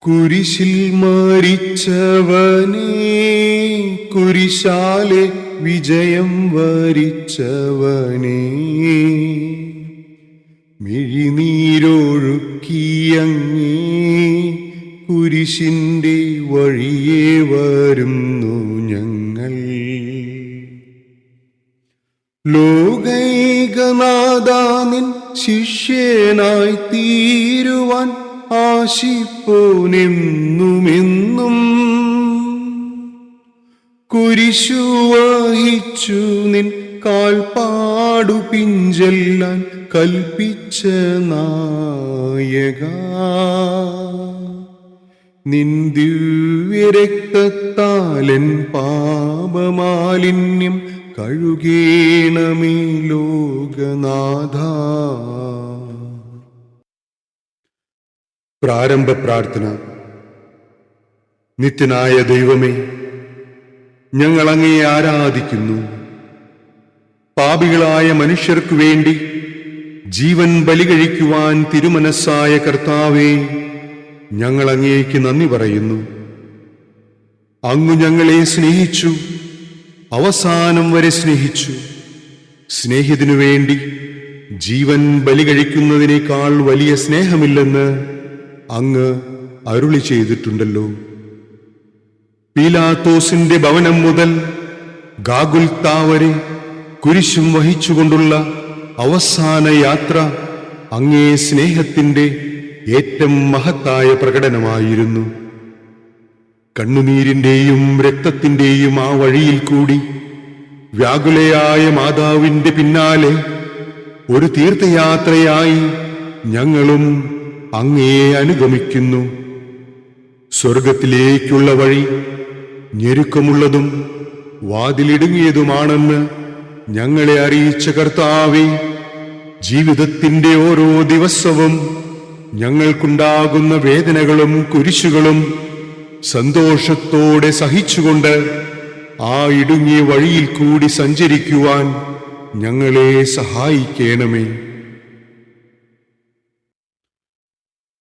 കുരിശിൽ മരിച്ചവനേ, കുരിശാലെ വിജയം വരിച്ചവനേ, മിഴിനീരൊഴുക്കിയങ്ങേ കുരിശിൻ്റെ വഴിയേ വരുന്നു ഞങ്ങൾ. ലോകൈകനാഥാനിൻ ശിഷ്യനായി തീരുവാൻ ആശിപ്പോനെന്നുമെന്നും, കുരിശു വഹിച്ചു നിൻ കാൽപ്പാടു പിഞ്ചെല്ലാൻ കൽപ്പിച്ച നായക, നിൻ ദിവ്യരക്തത്താലൻ പാപമാലിന്യം കഴുകേണമേ ലോകനാഥ. പ്രാരംഭ പ്രാർത്ഥന. നിത്യനായ ദൈവമേ, ഞങ്ങൾ അങ്ങയെ ആരാധിക്കുന്നു. പാപികളായ മനുഷ്യർക്കു വേണ്ടി ജീവൻ ബലികഴിക്കുവാൻ തിരുമനസ്സായ കർത്താവേ, ഞങ്ങൾ അങ്ങേക്ക് നന്ദി പറയുന്നു. അങ്ങ് ഞങ്ങളെ സ്നേഹിച്ചു, അവസാനം വരെ സ്നേഹിച്ചു. സ്നേഹിതനു വേണ്ടി ജീവൻ ബലികഴിക്കുന്നതിനേക്കാൾ വലിയ സ്നേഹമില്ലെന്ന് അങ്ങ് അരുളി ചെയ്തിട്ടുണ്ടല്ലോ. പീലാത്തോസിന്റെ ഭവനം മുതൽ ഗാഗുൽത്താ വരെ കുരിശും വഹിച്ചുകൊണ്ടുള്ള അവസാന യാത്ര അങ്ങേ സ്നേഹത്തിന്റെ ഏറ്റവും മഹത്തായ പ്രകടനമായിരുന്നു. കണ്ണുനീരിന്റെയും രക്തത്തിന്റെയും ആ വഴിയിൽ കൂടി വ്യാകുലയായ മാതാവിന്റെ പിന്നാലെ ഒരു തീർത്ഥയാത്രയായി ഞങ്ങളും അങ്ങയെ അനുഗമിക്കുന്നു. സ്വർഗത്തിലേക്കുള്ള വഴി ഞെരുക്കമുള്ളതും വാതിലിടുങ്ങിയതുമാണെന്ന് ഞങ്ങളെ അറിയിച്ച കർത്താവേ, ജീവിതത്തിന്റെ ഓരോ ദിവസവും ഞങ്ങൾക്കുണ്ടാകുന്ന വേദനകളും കുരിശുകളും സന്തോഷത്തോടെ സഹിച്ചുകൊണ്ട് ആ ഇടുങ്ങിയ വഴിയിൽ കൂടി സഞ്ചരിക്കുവാൻ ഞങ്ങളെ സഹായിക്കണമേ.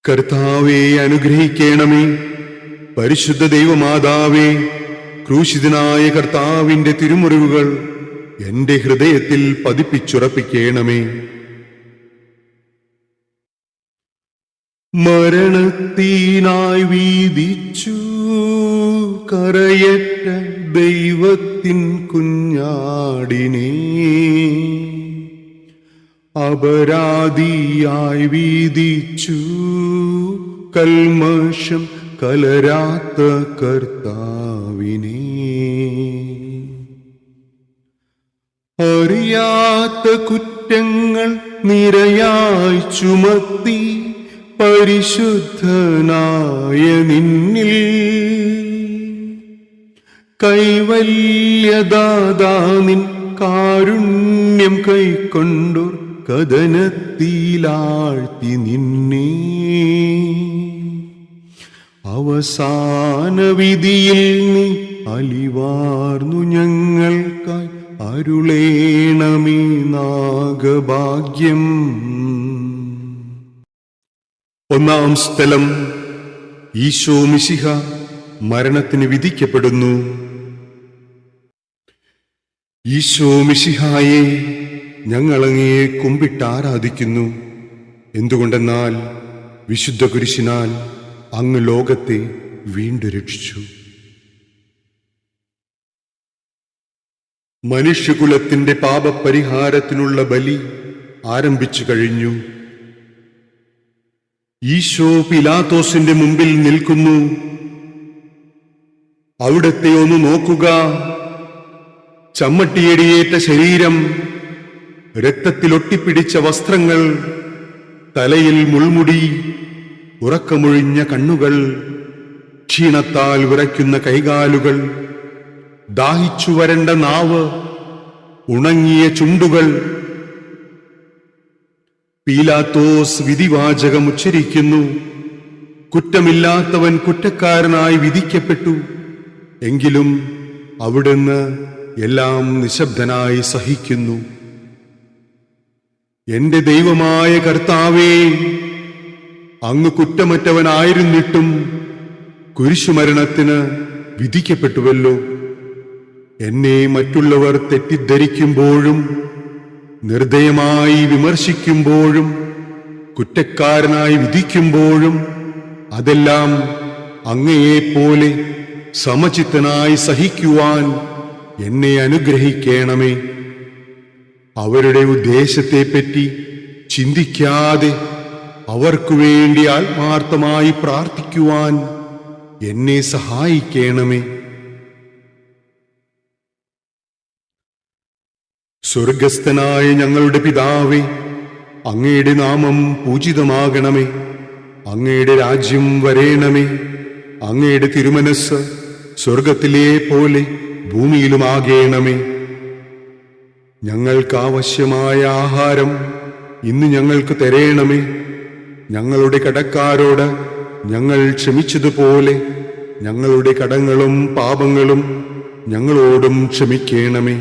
കർത്താവെ അനുഗ്രഹിക്കണമേ. പരിശുദ്ധ ദൈവമാതാവേ, ക്രൂശിതനായ കർത്താവിന്റെ തിരുമുറിവുകൾ എന്റെ ഹൃദയത്തിൽ പതിപ്പിച്ചുറപ്പിക്കണമേ. മരണത്തിനായി വീതിച്ചു കരയറ്റ ദൈവത്തിൻ കുഞ്ഞാടിനെ, അപരാധിയായി വീതിച്ചു കൽമഷം കലരാത്ത കർത്താവിനെ, അറിയാത്ത കുറ്റങ്ങൾ നിരയായി ചുമത്തി പരിശുദ്ധനായ നിന്നിൽ കൈവല്യദാതാനിൻ കാരുണ്യം കൈക്കൊണ്ടോർ കഥനത്തിലാഴ്ത്തി നിന്നെ, അവസാന വിധിയിൽ നീ അലിവാർന്നു ഞങ്ങൾക്കായി അരുളേണമേ നാഗഭാഗ്യം. ഒന്നാം സ്ഥലം. ഈശോ മിശിഹ മരണത്തിന് വിധിക്കപ്പെടുന്നു. ഈശോ മിശിഹായെ ഞങ്ങൾ അങ്ങയെ കുമ്പിട്ട് ആരാധിക്കുന്നു. എന്തുകൊണ്ടെന്നാൽ വിശുദ്ധ കുരിശിനാൽ അങ്ങ് ലോകത്തെ വീണ്ടും രക്ഷിച്ചു. മനുഷ്യകുലത്തിന്റെ പാപപരിഹാരത്തിനുള്ള ബലി ആരംഭിച്ചു കഴിഞ്ഞു. ഈശോ പീലാത്തോസിന്റെ മുമ്പിൽ നിൽക്കുന്നു. അവിടത്തെ ഒന്ന് നോക്കുക. ചമ്മട്ടിയടിയേറ്റ ശരീരം, രക്തത്തിലൊട്ടിപ്പിടിച്ച വസ്ത്രങ്ങൾ, തലയിൽ മുൾമുടി, ഉറക്കമൊഴിഞ്ഞ കണ്ണുകൾ, ക്ഷീണത്താൽ വിറയ്ക്കുന്ന കൈകാലുകൾ, ദാഹിച്ചു വരണ്ട നാവ്, ഉണങ്ങിയ ചുണ്ടുകൾ. പീലാത്തോസ് വിധിവാചകം ഉച്ചരിക്കുന്നു. കുറ്റമില്ലാത്തവൻ കുറ്റക്കാരനായി വിധിക്കപ്പെട്ടു. എങ്കിലും അവിടുന്ന് എല്ലാം നിശബ്ദനായി സഹിക്കുന്നു. എന്റെ ദൈവമായ കർത്താവേ, അങ്ങ് കുറ്റമറ്റവനായിരുന്നിട്ടും കുരിശുമരണത്തിന് വിധിക്കപ്പെട്ടുവല്ലോ. എന്നെ മറ്റുള്ളവർ തെറ്റിദ്ധരിക്കുമ്പോഴും നിർദ്ദയമായി വിമർശിക്കുമ്പോഴും കുറ്റക്കാരനായി വിധിക്കുമ്പോഴും അതെല്ലാം അങ്ങയെപ്പോലെ സമചിത്തനായി സഹിക്കുവാൻ എന്നെ അനുഗ്രഹിക്കണമേ. അവരുടെ ഉദ്ദേശത്തെപ്പറ്റി ചിന്തിക്കാതെ അവർക്കു വേണ്ടി ആത്മാർത്ഥമായി പ്രാർത്ഥിക്കുവാൻ എന്നെ സഹായിക്കണമേ. സ്വർഗസ്ഥനായ ഞങ്ങളുടെ പിതാവേ, അങ്ങയുടെ നാമം പൂജിതമാകണമേ. അങ്ങയുടെ രാജ്യം വരേണമേ. അങ്ങയുടെ തിരുമനസ് സ്വർഗത്തിലെ പോലെ ഭൂമിയിലുമാകേണമേ. ഞങ്ങൾക്കാവശ്യമായ ആഹാരം ഇന്ന് ഞങ്ങൾക്ക് തരേണമേ. ഞങ്ങളുടെ കടക്കാരോട് ഞങ്ങൾ ക്ഷമിച്ചതുപോലെ ഞങ്ങളുടെ കടങ്ങളും പാപങ്ങളും ഞങ്ങളോടും ക്ഷമിക്കണമേ.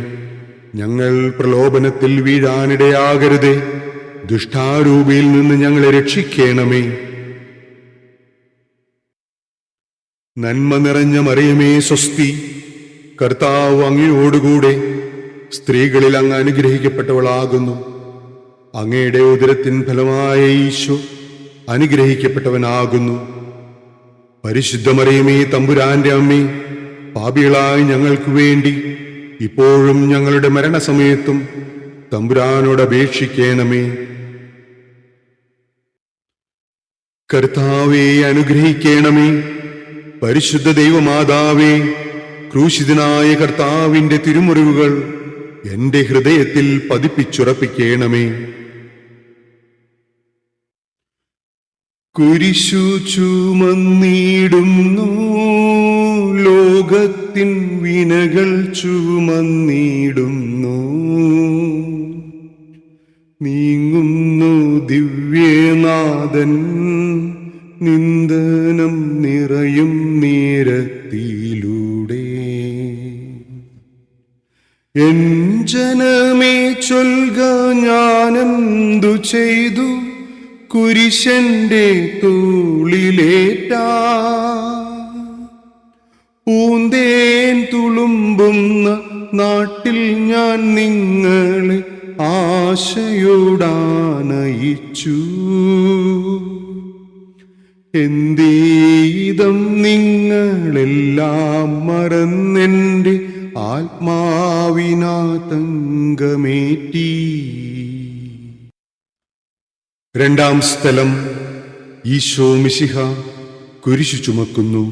ഞങ്ങൾ പ്രലോഭനത്തിൽ വീഴാനിടയാകരുതേ. ദുഷ്ടാരൂപിയിൽ നിന്ന് ഞങ്ങളെ രക്ഷിക്കണമേ. നന്മ നിറഞ്ഞ മറിയമേ സ്വസ്തി, കർത്താവ് അങ്ങയോടുകൂടെ സ്ത്രീകളിൽ അങ്ങ് അനുഗ്രഹിക്കപ്പെട്ടവളാകുന്നു. അങ്ങയുടെ ഉദരത്തിൻ ഫലമായ ഈശോ അനുഗ്രഹിക്കപ്പെട്ടവനാകുന്നു. പരിശുദ്ധ മറിയമേ തമ്പുരാന്റെ അമ്മേ, പാപികളായ ഞങ്ങൾക്ക് വേണ്ടി ഇപ്പോഴും ഞങ്ങളുടെ മരണസമയത്തും തമ്പുരാനോട് അപേക്ഷിക്കണമേ. കർത്താവേ അനുഗ്രഹിക്കണമേ. പരിശുദ്ധ ദൈവമാതാവേ, ക്രൂശിതനായ കർത്താവിന്റെ തിരുമുറിവുകൾ എന്റെ ഹൃദയത്തിൽ പതിപ്പിച്ചുറപ്പിക്കണമേ. കുരിശു ചുമന്നിടുന്നു, ലോകത്തിൻ വിനകൾ ചുമന്നിടുന്നു, നീങ്ങുന്നു ദിവ്യനാഥൻ നിന്ദനം നിറയും നേരത്തിലൂടെ. എൻ ജനമേ ചൊൽക, ഞാനെന്തു ചെയ്തു കുരിശന്റെ തോളിലേറ്റാ. പൂന്തേൻ തുളുമ്പുന്ന നാട്ടിൽ ഞാൻ നിങ്ങളെ ആശയോടാനയിച്ചു. എന്തേതം നിങ്ങളെല്ലാം മറന്നെന്റെ ആത്മാവിനാതങ്കമേറ്റി. രണ്ടാം സ്ഥലം, ഈശോ മിശിഹ കുരിശു ചുമക്കുന്നു.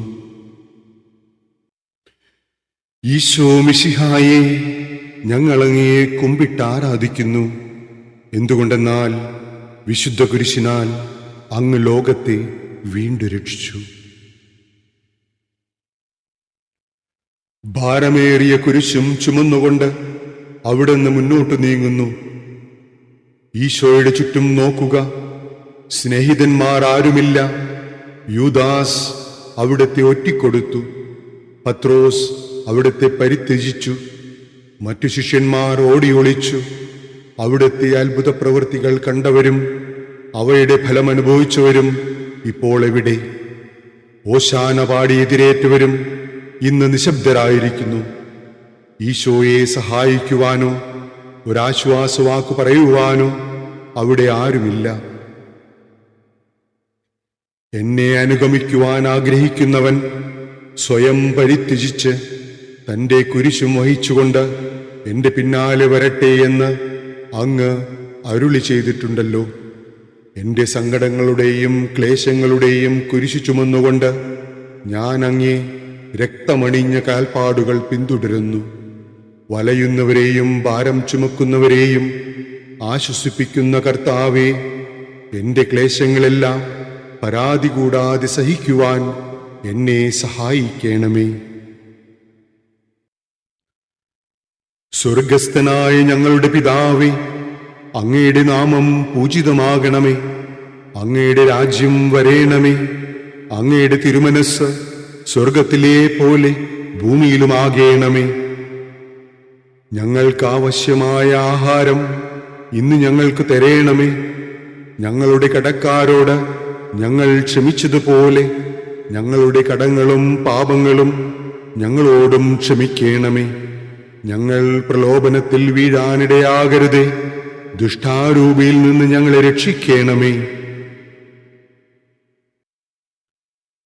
ഈശോ മിശിഹായെ, ഞങ്ങളങ്ങയെ കുമ്പിട്ട് ആരാധിക്കുന്നു. എന്തുകൊണ്ടെന്നാൽ വിശുദ്ധ കുരിശിനാൽ അങ്ങ് ലോകത്തെ വീണ്ടും രക്ഷിച്ചു. ഭാരമേറിയ കുരിശും ചുമന്നുകൊണ്ട് അവിടുന്ന് മുന്നോട്ട് നീങ്ങുന്നു. ഈശോയുടെ ചുറ്റും നോക്കുക, സ്നേഹിതന്മാർ ആരുമില്ല. യൂദാസ് അവിടുത്തെ ഒറ്റിക്കൊടുത്തു. പത്രോസ് അവിടുത്തെ പരിത്യജിച്ചു. മറ്റു ശിഷ്യന്മാർ ഓടിയൊളിച്ചു. അവിടുത്തെ അത്ഭുത പ്രവൃത്തികൾ കണ്ടവരും അവയുടെ ഫലമനുഭവിച്ചവരും ഇപ്പോൾ എവിടെ? ഓശാന പാടി എതിരേറ്റവരും ഇന്ന് നിശബ്ദരായിരിക്കുന്നു. ഈശോയെ സഹായിക്കുവാനോ ഒരാശ്വാസവാക്ക് പറയുവാനോ അവിടെ ആരുമില്ല. എന്നെ അനുഗമിക്കുവാൻ ആഗ്രഹിക്കുന്നവൻ സ്വയം പരിത്യജിച്ച് തൻ്റെ കുരിശും വഹിച്ചുകൊണ്ട് എൻ്റെ പിന്നാലെ വരട്ടെ എന്ന് അങ്ങ് അരുളി ചെയ്തിട്ടുണ്ടല്ലോ. എൻ്റെ സങ്കടങ്ങളുടെയും ക്ലേശങ്ങളുടെയും കുരിശു ചുമന്നുകൊണ്ട് ഞാൻ അങ്ങേ രക്തമണിഞ്ഞ കാൽപ്പാടുകൾ പിന്തുടരുന്നു. വലയുന്നവരെയും ഭാരം ചുമക്കുന്നവരെയും ആശ്വസിപ്പിക്കുന്ന കർത്താവേ, എൻ്റെ ക്ലേശങ്ങളെല്ലാം പരാതി കൂടാതെ സഹിക്കുവാൻ എന്നെ സഹായിക്കണമേ. സ്വർഗസ്ഥനായ ഞങ്ങളുടെ പിതാവേ, അങ്ങയുടെ നാമം പൂജിതമാകണമേ. അങ്ങയുടെ രാജ്യം വരേണമേ. അങ്ങയുടെ തിരുമനസ് സ്വർഗത്തിലെ പോലെ ഭൂമിയിലുമാകേണമേ. ഞങ്ങൾക്കാവശ്യമായ ആഹാരം ഇന്ന് ഞങ്ങൾക്ക് തരേണമേ. ഞങ്ങളുടെ കടക്കാരോട് ഞങ്ങൾ ക്ഷമിച്ചതുപോലെ ഞങ്ങളുടെ കടങ്ങളും പാപങ്ങളും ഞങ്ങളോടും ക്ഷമിക്കണമേ. ഞങ്ങൾ പ്രലോഭനത്തിൽ വീഴാനിടയാകരുതേ. ദുഷ്ടാരൂപിയിൽ നിന്ന് ഞങ്ങളെ രക്ഷിക്കണമേ.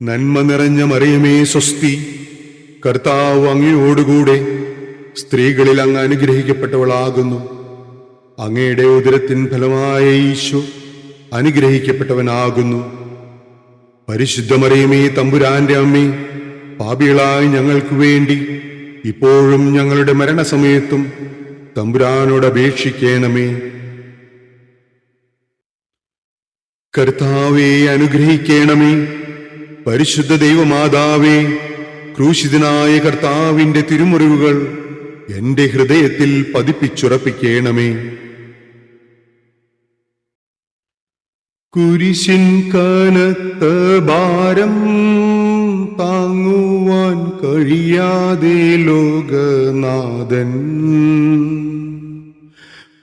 നന്മ നിറഞ്ഞ മറിയമേ സ്വസ്തി, കർത്താവ് അങ്ങയോടുകൂടെ സ്ത്രീകളിൽ അങ്ങ് അനുഗ്രഹിക്കപ്പെട്ടവളാകുന്നു. അങ്ങയുടെ ഉദരത്തിൻ ഫലമായ ഈശോ അനുഗ്രഹിക്കപ്പെട്ടവനാകുന്നു. പരിശുദ്ധ മറിയമേ തമ്പുരാന്റെ അമ്മേ, പാപികളായി ഞങ്ങൾക്ക് വേണ്ടി ഇപ്പോഴും ഞങ്ങളുടെ മരണസമയത്തും തമ്പുരാനോട് അപേക്ഷിക്കണമേ. കർത്താവേ അനുഗ്രഹിക്കണമേ. പരിശുദ്ധ ദൈവമാതാവേ, ക്രൂശിതനായ കർത്താവിന്റെ തിരുമുറിവുകൾ എന്റെ ഹൃദയത്തിൽ പതിപ്പിച്ചുറപ്പിക്കണമേ. കുരിശിൻ കനത്ത ഭാരം താങ്ങുവാൻ കഴിയാതെ ലോകനാഥൻ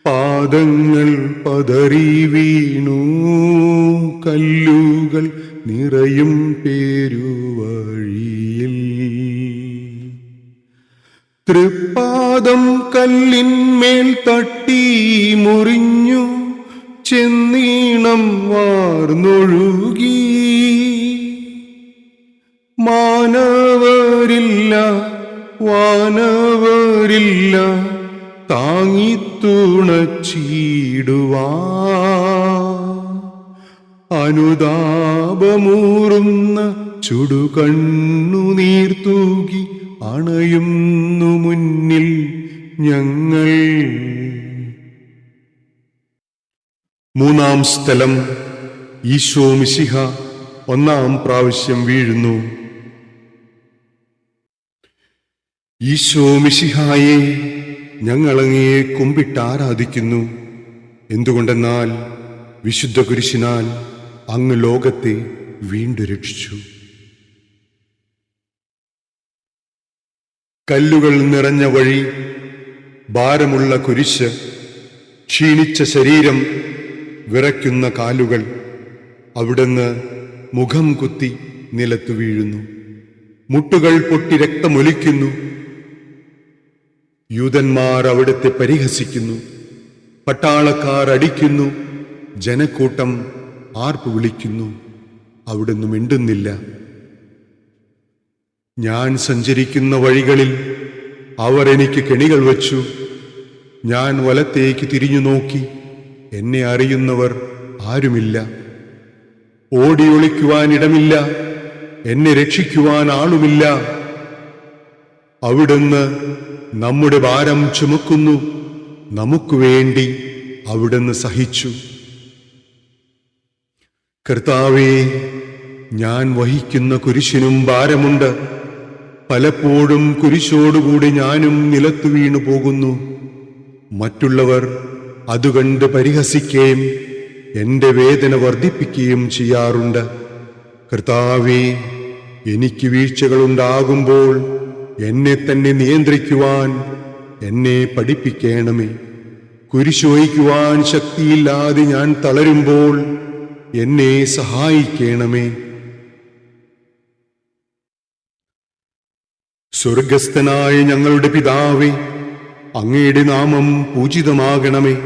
പാദങ്ങൾ പതറി വീണു. കല്ലുകൾ നിറയും പേരുവഴിയിൽ തൃപ്പാദം കല്ലിന്മേൽ തട്ടി മുറിഞ്ഞു. ചെന്നീണം വാർന്നൊഴുകി. മാനവരില്ല വാനവരില്ല താങ്ങിത്തുണച്ചിടുവാ. അനുതാപമൂറുന്ന ചുടുകണ്ണുനീർ തൂകി അണയുന്നു മുന്നിൽ ഞങ്ങൾ. മൂന്നാം സ്ഥലം. ഈശോ മിശിഹ ഒന്നാം പ്രാവശ്യം വീഴുന്നു. ഈശോ മിശിഹായെ, ഞങ്ങളങ്ങയെ കുമ്പിട്ട് ആരാധിക്കുന്നു. എന്തുകൊണ്ടെന്നാൽ വിശുദ്ധ കുരിശിനാൽ അങ്ങ് ലോകത്തെ വീണ്ടും രക്ഷിച്ചു. കല്ലുകൾ നിറഞ്ഞ വഴി, ഭാരമുള്ള കുരിശ്, ക്ഷീണിച്ച ശരീരം, വിറയ്ക്കുന്ന കാലുകൾ. അവിടുന്ന് മുഖം കുത്തി നിലത്തു വീഴുന്നു. മുട്ടുകൾ പൊട്ടി രക്തമൊലിക്കുന്നു. യൂതന്മാർ അവിടുത്തെ പരിഹസിക്കുന്നു. പട്ടാളക്കാർ അടിക്കുന്നു. ജനക്കൂട്ടം ആർപ്പ് വിളിക്കുന്നു. അവിടുന്ന് മിണ്ടുന്നില്ല. ഞാൻ സഞ്ചരിക്കുന്ന വഴികളിൽ അവർ എനിക്ക് കെണികൾ വച്ചു. ഞാൻ വലത്തേക്ക് തിരിഞ്ഞു നോക്കി. എന്നെ അറിയുന്നവർ ആരുമില്ല. ഓടി ഒളിക്കുവാൻ ഇടമില്ല. എന്നെ രക്ഷിക്കുവാൻ ആളുമില്ല. അവിടുന്ന് നമ്മുടെ ഭാരം ചുമക്കുന്നു. നമുക്ക് വേണ്ടി അവിടുന്ന് സഹിച്ചു. കർത്താവേ, ഞാൻ വഹിക്കുന്ന കുരിശിനും ഭാരമുണ്ട്. പലപ്പോഴും കുരിശോടുകൂടി ഞാനും നിലത്തു വീണു പോകുന്നു. മറ്റുള്ളവർ അതുകണ്ട് പരിഹസിക്കുകയും എന്റെ വേദന വർദ്ധിപ്പിക്കുകയും ചെയ്യാറുണ്ട്. കർത്താവേ, എനിക്ക് വീഴ്ചകളുണ്ടാകുമ്പോൾ എന്നെ തന്നെ നിയന്ത്രിക്കുവാൻ എന്നെ പഠിപ്പിക്കണമേ. കുരിശ് വഹിക്കുവാൻ ശക്തിയില്ലാതെ ഞാൻ തളരുമ്പോൾ എന്നെ സഹായിക്കണമേ. സ്വർഗസ്ഥനായ ഞങ്ങളുടെ പിതാവേ, അങ്ങയുടെ നാമം പൂജിതമാകണമേ.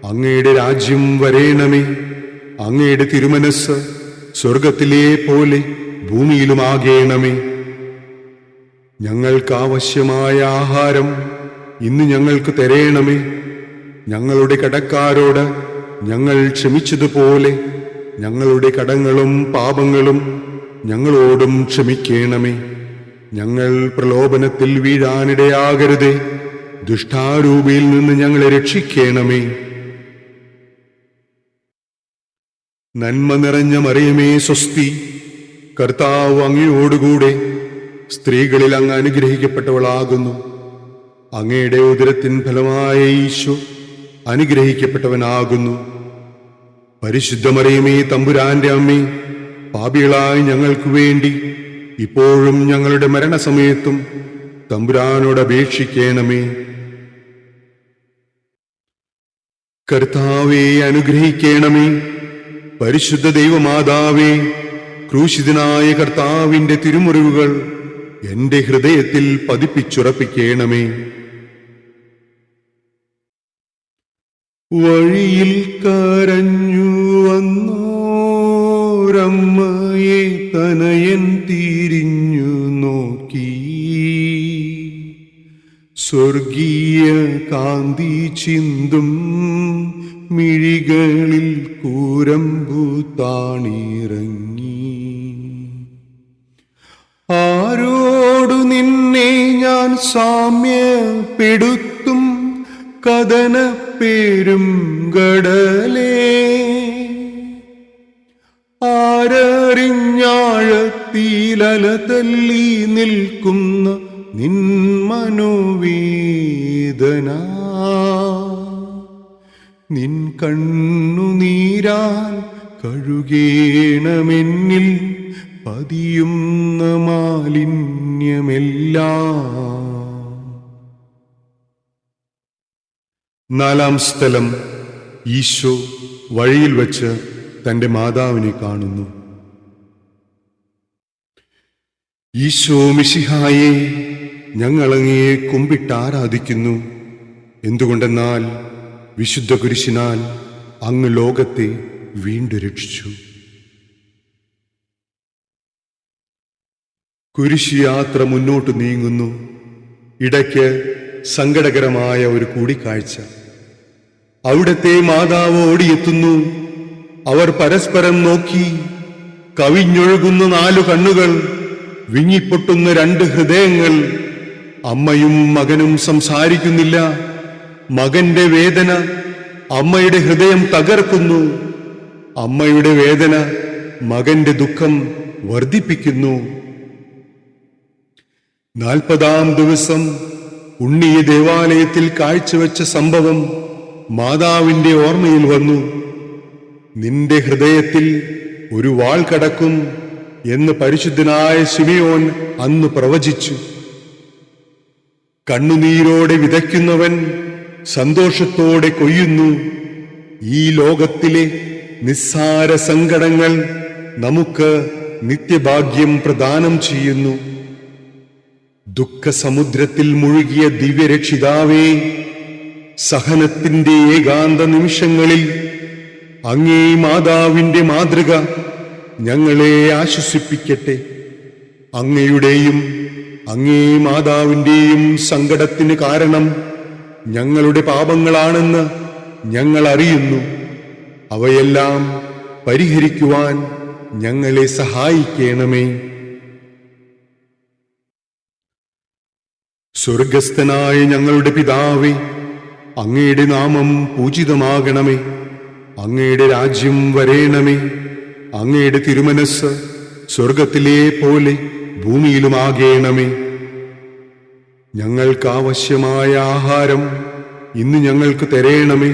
അങ്ങയുടെ രാജ്യം വരേണമേ. അങ്ങയുടെ തിരുമനസ് സ്വർഗത്തിലെ പോലെ ഭൂമിയിലുമാകേണമേ. ഞങ്ങൾക്കാവശ്യമായ ആഹാരം ഇന്ന് ഞങ്ങൾക്ക് തരേണമേ. ഞങ്ങളുടെ കടക്കാരോട് ഞങ്ങൾ ക്ഷമിച്ചതുപോലെ ഞങ്ങളുടെ കടങ്ങളും പാപങ്ങളും ഞങ്ങളോടും ക്ഷമിക്കണമേ. ഞങ്ങൾ പ്രലോഭനത്തിൽ വീഴാനിടയാകരുതേ. ദുഷ്ടാരൂപിയിൽ നിന്ന് ഞങ്ങളെ രക്ഷിക്കണമേ. നന്മ നിറഞ്ഞ മറിയമേ സ്വസ്തി, കർത്താവ് അങ്ങയോടുകൂടെ സ്ത്രീകളിൽ അങ്ങ് അനുഗ്രഹിക്കപ്പെട്ടവളാകുന്നു. അങ്ങയുടെ ഉദരത്തിൻ ഫലമായ ഈശോ അനുഗ്രഹിക്കപ്പെട്ടവനാകുന്നു. പരിശുദ്ധ മറിയമേ തമ്പുരാന്റെ അമ്മേ, പാപികളായി ഞങ്ങൾക്ക് വേണ്ടി ഇപ്പോഴും ഞങ്ങളുടെ മരണസമയത്തും തമ്പുരാനോട് അപേക്ഷിക്കണമേ. കർത്താവേ അനുഗ്രഹിക്കണമേ. പരിശുദ്ധ ദൈവമാതാവേ, ക്രൂശിതനായ കർത്താവിന്റെ തിരുമുറിവുകൾ എന്റെ ഹൃദയത്തിൽ പതിപ്പിച്ചുറപ്പിക്കണമേ. വഴിയിൽ കരഞ്ഞു വന്നോരമ്മയെ തനയൻ തിരിഞ്ഞു നോക്കി, സ്വർഗീയ കാന്തി ചിന്തും മിഴികളിൽ കൂരമ്പു താണിറങ്ങി. ആരോടു നിന്നെ ഞാൻ സാമ്യപ്പെടുത്തും കഥനപ്പേരും കടലേ, ആരറിഞ്ഞാഴത്തിലല തല്ലി നിൽക്കുന്ന നിൻ മനോവേദന. നിൻ കണ്ണുനീരാൽ കഴുകേണമെന്നിൽ പതിയുന്ന മാലിന്യമെല്ലാം. നാലാം സ്ഥലം, ഈശോ വഴിയിൽ വച്ച് തന്റെ മാതാവിനെ കാണുന്നു. ഈശോ മിശിഹായെ, ഞങ്ങളങ്ങയെ കുമ്പിട്ട് ആരാധിക്കുന്നു. എന്തുകൊണ്ടെന്നാൽ വിശുദ്ധ കുരിശിനാൽ അങ്ങ് ലോകത്തെ വീണ്ടും രക്ഷിച്ചു. കുരിശ് യാത്ര മുന്നോട്ട് നീങ്ങുന്നു. ഇടയ്ക്ക് സങ്കടകരമായ ഒരു കൂടിക്കാഴ്ച. അവിടത്തെ മാതാവ് ഓടിയെത്തുന്നു. അവർ പരസ്പരം നോക്കി. കവിഞ്ഞൊഴുകുന്ന 4 കണ്ണുകൾ, വിങ്ങിപ്പൊട്ടുന്ന 2 ഹൃദയങ്ങൾ. അമ്മയും മകനും സംസാരിക്കുന്നില്ല. മകന്റെ വേദന അമ്മയുടെ ഹൃദയം തകർക്കുന്നു. അമ്മയുടെ വേദന മകന്റെ ദുഃഖം വർദ്ധിപ്പിക്കുന്നു. 40-ാം ദിവസം ഉണ്ണിയെ ദേവാലയത്തിൽ കാഴ്ചവെച്ച സംഭവം മാതാവിന്റെ ഓർമ്മയിൽ വന്നു. നിന്റെ ഹൃദയത്തിൽ ഒരു വാൾ കടക്കും എന്ന് പരിശുദ്ധനായ ശിമയോൻ അന്ന് പ്രവചിച്ചു. കണ്ണുനീരോടെ വിതയ്ക്കുന്നവൻ സന്തോഷത്തോടെ കൊയ്യുന്നു. ഈ ലോകത്തിലെ നിസ്സാര സങ്കടങ്ങൾ നമുക്ക് നിത്യഭാഗ്യം പ്രദാനം ചെയ്യുന്നു. ദുഃഖസമുദ്രത്തിൽ മുഴുകിയ ദിവ്യരക്ഷിതാവേ, സഹനത്തിന്റെ ഏകാന്ത നിമിഷങ്ങളിൽ അങ്ങേ മാതാവിന്റെ മാതൃക ഞങ്ങളെ ആശ്വസിപ്പിക്കട്ടെ. അങ്ങയുടെയും അങ്ങേ മാതാവിന്റെയും സങ്കടത്തിന് കാരണം ഞങ്ങളുടെ പാപങ്ങളാണെന്ന് ഞങ്ങൾ അറിയുന്നു. അവയെല്ലാം പരിഹരിക്കുവാൻ ഞങ്ങളെ സഹായിക്കണമേ. സ്വർഗസ്ഥനായ ഞങ്ങളുടെ പിതാവേ, അങ്ങയുടെ നാമം പൂജിതമാകണമേ. അങ്ങയുടെ രാജ്യം വരേണമേ. അങ്ങയുടെ തിരുമനസ് സ്വർഗത്തിലെ പോലെ ഭൂമിയിലുമാകേണമേ. ഞങ്ങൾക്കാവശ്യമായ ആഹാരം ഇന്ന് ഞങ്ങൾക്ക് തരേണമേ.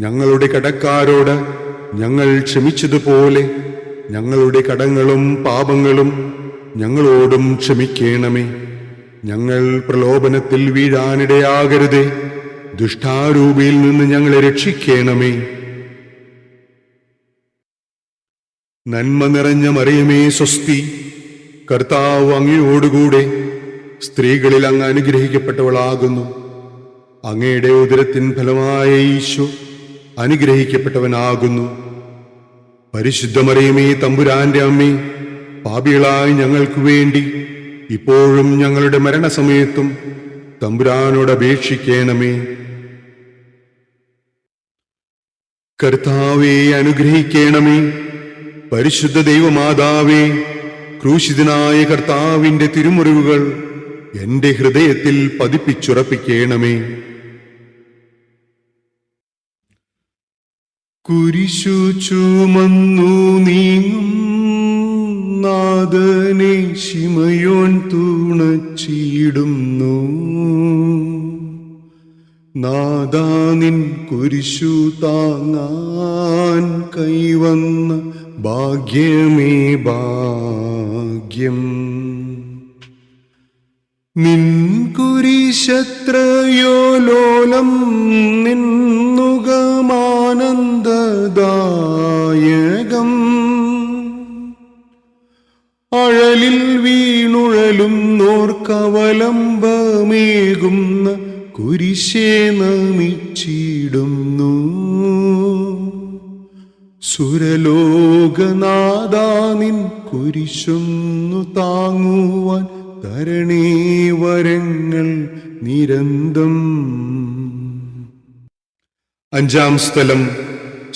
ഞങ്ങളുടെ കടക്കാരോട് ഞങ്ങൾ ക്ഷമിച്ചതുപോലെ ഞങ്ങളുടെ കടങ്ങളും പാപങ്ങളും ഞങ്ങളോടും ക്ഷമിക്കണമേ. ഞങ്ങൾ പ്രലോഭനത്തിൽ വീഴാനിടയാകരുതേ. ദുഷ്ടാരൂപിയിൽ നിന്ന് ഞങ്ങളെ രക്ഷിക്കണമേ. നന്മ നിറഞ്ഞ മറിയമേ സ്വസ്തി, കർത്താവ് അങ്ങയോടുകൂടെ സ്ത്രീകളിൽ അങ്ങ് അനുഗ്രഹിക്കപ്പെട്ടവളാകുന്നു. അങ്ങയുടെ ഉദരത്തിൻ ഫലമായ ഈശോ അനുഗ്രഹിക്കപ്പെട്ടവനാകുന്നു. പരിശുദ്ധ മറിയമേ തമ്പുരാന്റെ അമ്മേ, പാപികളായി ഞങ്ങൾക്ക് വേണ്ടി ഇപ്പോഴും ഞങ്ങളുടെ മരണസമയത്തും തമ്പുരാനോട് അപേക്ഷിക്കണമേ. കർത്താവേ അനുഗ്രഹിക്കണമേ. പരിശുദ്ധ ദൈവമാതാവേ, ക്രൂശിതനായ കർത്താവിന്റെ തിരുമുറിവുകൾ എന്റെ ഹൃദയത്തിൽ പതിപ്പിച്ചുറപ്പിക്കണമേ. കുരിശു ചുമന്നു നീങ്ങും നാഥനെ ശിമയോൻ തുണച്ചിടുന്നു. നാഥാ നിൻ കുരിശു താങ്ങാൻ കൈവന്ന ഭാഗ്യമേ ഭാഗ്യം. നിൻ കുരിശത്രയോ ലോലം നിന്നുകമാനന്ദദായകം. കടലിൽ വീണുഴലുന്നോർക്കവലംബമേകുന്ന കുരിശേ നമിച്ചിടുന്നു. സുരലോകനാദാനിൻ കുരിശൊന്നു താങ്ങുവാൻ തരണേ വരങ്ങൾ നിരന്തം. അഞ്ചാം സ്ഥലം,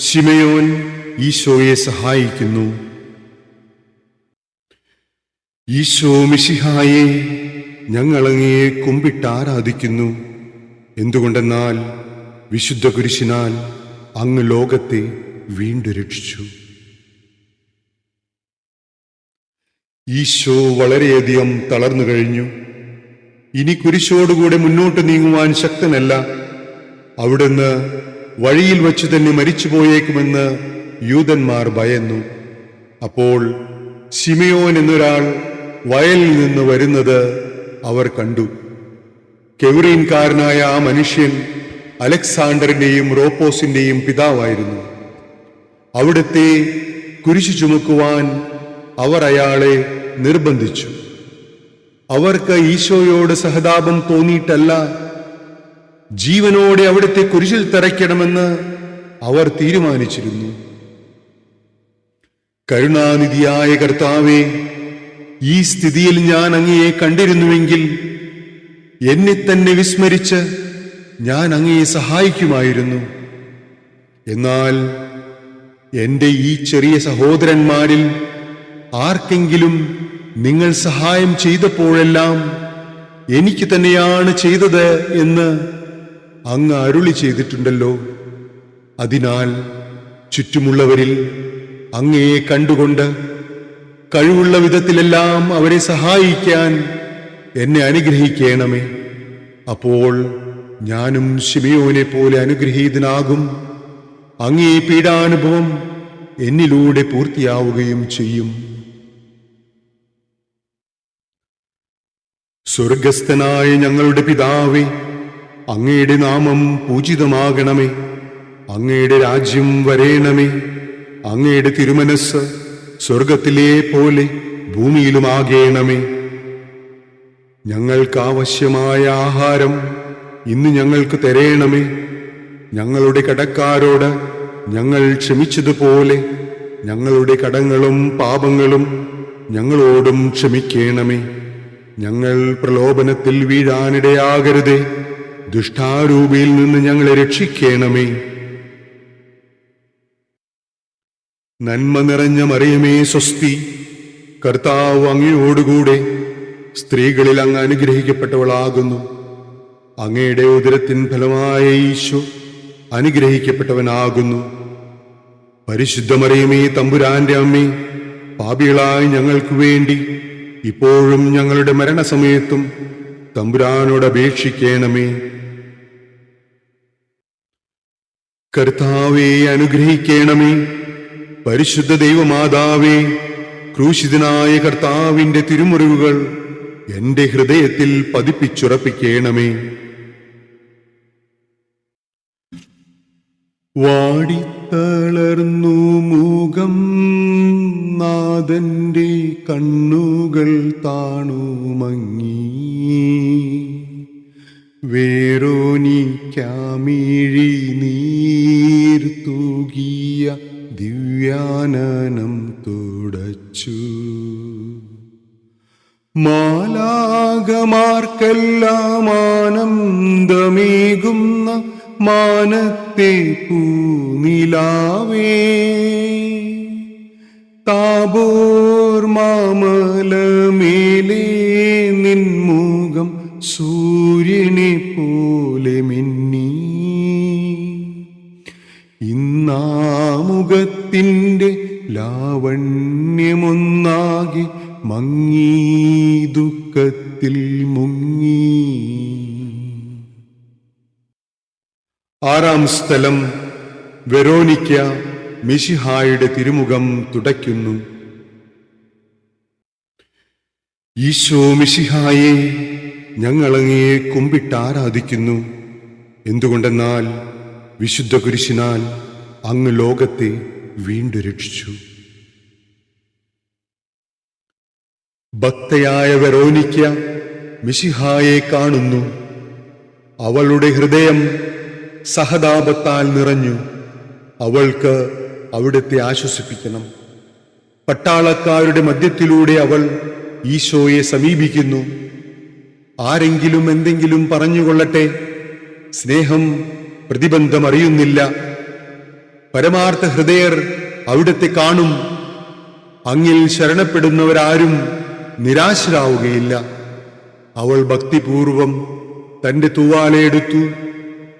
ശിമയോൻ ഈശോയെ സഹായിക്കുന്നു. ഈശോ മിശിഹായെ, ഞങ്ങളങ്ങയെ കുമ്പിട്ടാരാധിക്കുന്നു. എന്തുകൊണ്ടെന്നാൽ വിശുദ്ധ കുരിശിനാൽ അങ്ങ് ലോകത്തെ വീണ്ടും രക്ഷിച്ചു. ഈശോ വളരെയധികം തളർന്നു കഴിഞ്ഞു. ഇനി കുരിശോടുകൂടെ മുന്നോട്ട് നീങ്ങുവാൻ ശക്തനല്ല. അവിടുന്ന് വഴിയിൽ വച്ചു തന്നെ മരിച്ചു പോയേക്കുമെന്ന് യൂതന്മാർ ഭയന്നു. അപ്പോൾ ശിമയോൻ എന്നൊരാൾ വയലിൽ നിന്ന് വരുന്നത് അവർ കണ്ടു. കെവ്രീൻകാരനായ ആ മനുഷ്യൻ അലക്സാണ്ടറിന്റെയും റോപ്പോസിന്റെയും പിതാവായിരുന്നു. അവിടുത്തെ കുരിശു ചുമക്കുവാൻ അവർ അയാളെ നിർബന്ധിച്ചു. അവർക്ക് ഈശോയോട് സഹതാപം തോന്നിയിട്ടല്ല, ജീവനോടെ അവിടുത്തെ കുരിശിൽ തറയ്ക്കണമെന്ന് അവർ തീരുമാനിച്ചിരുന്നു. കരുണാനിധിയായ കർത്താവേ, ഈ സ്ഥിതിയിൽ ഞാൻ അങ്ങയെ കണ്ടിരുന്നുവെങ്കിൽ എന്നെ തന്നെ വിസ്മരിച്ച് ഞാൻ അങ്ങയെ സഹായിക്കുമായിരുന്നു. എന്നാൽ എൻ്റെ ഈ ചെറിയ സഹോദരന്മാരിൽ ആർക്കെങ്കിലും നിങ്ങൾ സഹായം ചെയ്തപ്പോഴെല്ലാം എനിക്ക് തന്നെയാണ് ചെയ്തത് എന്ന് അങ്ങ് അരുളി ചെയ്തിട്ടുണ്ടല്ലോ. അതിനാൽ ചുറ്റുമുള്ളവരിൽ അങ്ങയെ കണ്ടുകൊണ്ട് കഴിവുള്ള വിധത്തിലെല്ലാം അവരെ സഹായിക്കാൻ എന്നെ അനുഗ്രഹിക്കണമേ. അപ്പോൾ ഞാനും ശിമയോനെ പോലെ അനുഗ്രഹീതനാകും. അങ്ങേ പീഡാനുഭവം എന്നിലൂടെ പൂർത്തിയാവുകയും ചെയ്യും. സ്വർഗസ്ഥനായ ഞങ്ങളുടെ പിതാവേ, അങ്ങയുടെ നാമം പൂജിതമാകണമേ. അങ്ങയുടെ രാജ്യം വരേണമേ. അങ്ങയുടെ തിരുമനസ് സ്വർഗത്തിലെ പോലെ ഭൂമിയിലുമാകേണമേ. ഞങ്ങൾക്ക് ആവശ്യമായ ആഹാരം ഇന്ന് ഞങ്ങൾക്ക് തരേണമേ. ഞങ്ങളുടെ കടക്കാരോട് ഞങ്ങൾ ക്ഷമിച്ചതുപോലെ ഞങ്ങളുടെ കടങ്ങളും പാപങ്ങളും ഞങ്ങളോടും ക്ഷമിക്കണമേ. ഞങ്ങൾ പ്രലോഭനത്തിൽ വീഴാനിടയാകരുതേ. ദുഷ്ടാരൂപിയിൽ നിന്ന് ഞങ്ങളെ രക്ഷിക്കണമേ. നന്മ നിറഞ്ഞ മറിയമേ സ്വസ്തി, കർത്താവ് അങ്ങയോടുകൂടെ സ്ത്രീകളിൽ അങ്ങ് അനുഗ്രഹിക്കപ്പെട്ടവളാകുന്നു. അങ്ങയുടെ ഉദരത്തിൻ ഫലമായ ഈശോ അനുഗ്രഹിക്കപ്പെട്ടവനാകുന്നു. പരിശുദ്ധ മറിയമേ തമ്പുരാന്റെ അമ്മേ, പാപികളായ ഞങ്ങൾക്ക് വേണ്ടി ഇപ്പോഴും ഞങ്ങളുടെ മരണസമയത്തും തമ്പുരാനോട് അപേക്ഷിക്കണമേ. കർത്താവേ അനുഗ്രഹിക്കണമേ. പരിശുദ്ധ ദൈവമാതാവേ, ക്രൂശിതനായ കർത്താവിന്റെ തിരുമുറിവുകൾ എന്റെ ഹൃദയത്തിൽ പതിപ്പിച്ചുറപ്പിക്കണമേ. വാടിത്തളർന്നു മുഖം നാഥന്റെ കണ്ണുകൾ താണുമങ്ങി. വേറോനിക്കാമിഴി നീർത്തൂകിയ ദിവ്യാനനം തുടച്ചു. മാലാകമാർക്കെല്ലാം ആനന്ദമേകുന്ന മാനത്തെ പൂനിലാവേ, താബോർ മാമലമേലേ നിൻമുഖം സൂര്യനെ പോലെ മിന്നി. ഇന്നാമുഖത്തിൻ്റെ ലാവണ്യമൊന്നാകെ മങ്ങി ദുഃഖത്തിൽ മുങ്ങി. ആറാം സ്ഥലം, വെറോനിക്ക മിശിഹായുടെ തിരുമുഖം തുടയ്ക്കുന്നു. ഈശോ മിശിഹായെ, ഞങ്ങളങ്ങയെ കുമ്പിട്ടാരാധിക്കുന്നു. എന്തുകൊണ്ടെന്നാൽ വിശുദ്ധ കുരിശിനാൽ അങ്ങ് ലോകത്തെ വീണ്ടും രക്ഷിച്ചു. ഭക്തയായ വെറോനിക്ക മിശിഹായെ കാണുന്നു. അവളുടെ ഹൃദയം സഹതാപത്താൽ നിറഞ്ഞു. അവൾക്ക് അവിടുത്തെ ആശ്വസിപ്പിക്കണം. പട്ടാളക്കാരുടെ മധ്യത്തിലൂടെ അവൾ ഈശോയെ സമീപിക്കുന്നു. ആരെങ്കിലും എന്തെങ്കിലും പറഞ്ഞുകൊള്ളട്ടെ, സ്നേഹം പ്രതിബന്ധമറിയുന്നില്ല. പരമാർത്ഥ ഹൃദയർ അവിടുത്തെ കാണും. അങ്ങിൽ ശരണപ്പെടുന്നവരാരും നിരാശരാവുകയില്ല. അവൾ ഭക്തിപൂർവം തന്റെ തൂവാലയെടുത്തു,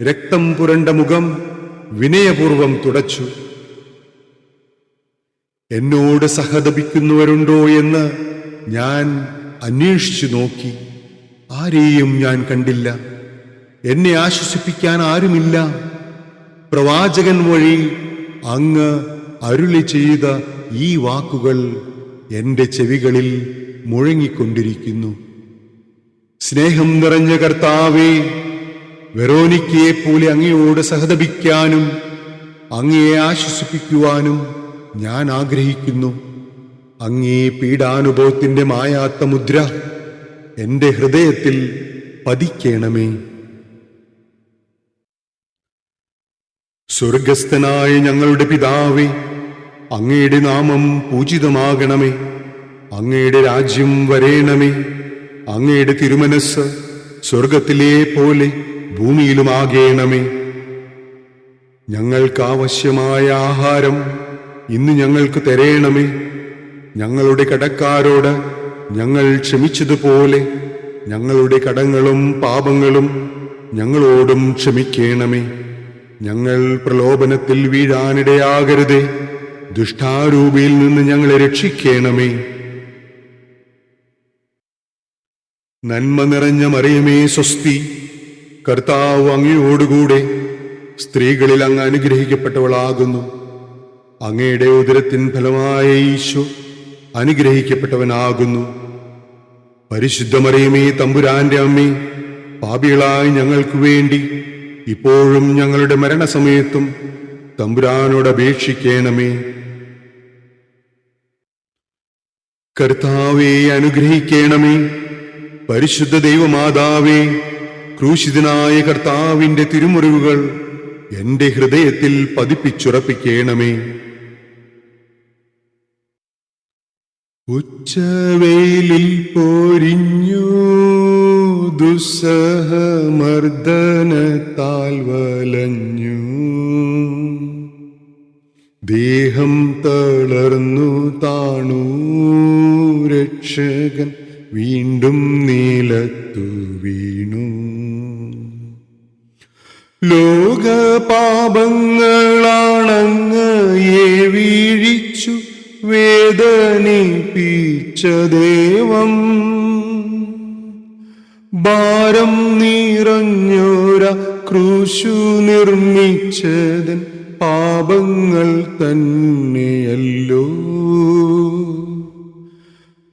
രക്തം പുരണ്ട മുഖം വിനയപൂർവം തുടച്ചു. എന്നോട് സഹതപിക്കുന്നവരുണ്ടോ എന്ന് ഞാൻ അന്വേഷിച്ചു നോക്കി. ആരെയും ഞാൻ കണ്ടില്ല. എന്നെ ആശ്വസിപ്പിക്കാൻ ആരുമില്ല. പ്രവാചകൻ വഴി അങ്ങ് അരുളി ചെയ്ത ഈ വാക്കുകൾ എന്റെ ചെവികളിൽ മുഴങ്ങിക്കൊണ്ടിരിക്കുന്നു. സ്നേഹം നിറഞ്ഞ കർത്താവേ, വെറോനിക്കയെ പോലെ അങ്ങയോട് സഹതപിക്കാനും അങ്ങയെ ആശ്വസിപ്പിക്കുവാനും ഞാൻ ആഗ്രഹിക്കുന്നു. അങ്ങേ പീഡാനുഭവത്തിന്റെ മായാത്ത മുദ്ര എന്റെ ഹൃദയത്തിൽ പതിക്കേണമേ. സ്വർഗസ്ഥനായ ഞങ്ങളുടെ പിതാവേ, അങ്ങയുടെ നാമം പൂജിതമാകണമേ. അങ്ങയുടെ രാജ്യം വരേണമേ. അങ്ങയുടെ തിരുമനസ് സ്വർഗത്തിലെ പോലെ ഭൂമിയിലുമാകേണമേ. ഞങ്ങൾക്ക് ആവശ്യമായ ആഹാരം ഇന്ന് ഞങ്ങൾക്ക് തരേണമേ. ഞങ്ങളുടെ കടക്കാരോട് ഞങ്ങൾ ക്ഷമിച്ചതുപോലെ ഞങ്ങളുടെ കടങ്ങളും പാപങ്ങളും ഞങ്ങളോടും ക്ഷമിക്കേണമേ. ഞങ്ങൾ പ്രലോഭനത്തിൽ വീഴാനിടയാകരുതേ. ദുഷ്ടാരൂപിയിൽ നിന്ന് ഞങ്ങളെ രക്ഷിക്കേണമേ. നന്മ നിറഞ്ഞ മറിയമേ സ്വസ്തി, കർത്താവ് അങ്ങയോടുകൂടെ സ്ത്രീകളിൽ അങ്ങ് അനുഗ്രഹിക്കപ്പെട്ടവളാകുന്നു. അങ്ങയുടെ ഉദരത്തിൻ ഫലമായ ഈശോ അനുഗ്രഹിക്കപ്പെട്ടവനാകുന്നു. പരിശുദ്ധ മറിയമേ തമ്പുരാന്റെ അമ്മേ, പാപികളായ ഞങ്ങൾക്ക് വേണ്ടി ഇപ്പോഴും ഞങ്ങളുടെ മരണസമയത്തും തമ്പുരാനോട് അപേക്ഷിക്കണമേ. കർത്താവേ അനുഗ്രഹിക്കണമേ. പരിശുദ്ധ ദൈവമാതാവേ, ക്രൂശിതനായ കർത്താവിന്റെ തിരുമുറിവുകൾ എന്റെ ഹൃദയത്തിൽ പതിപ്പിച്ചുറപ്പിക്കണമേ. ഉച്ചവെയിലിൽ പോരിഞ്ഞു ദുസ്സഹമർദ്ദനത്താൽ വലഞ്ഞു, ദേഹം തളർന്നു താണു രക്ഷകൻ, വീണ്ടും നീലത്തു വീണു. ലോകപാപങ്ങളാണങ്ങയെ വീഴിച്ചു വേദനിപ്പിച്ച ദേവം, ഭാരം നിറഞ്ഞോര ക്രൂശു നിർമ്മിച്ചതൻ പാപങ്ങൾ തന്നെയല്ലോ.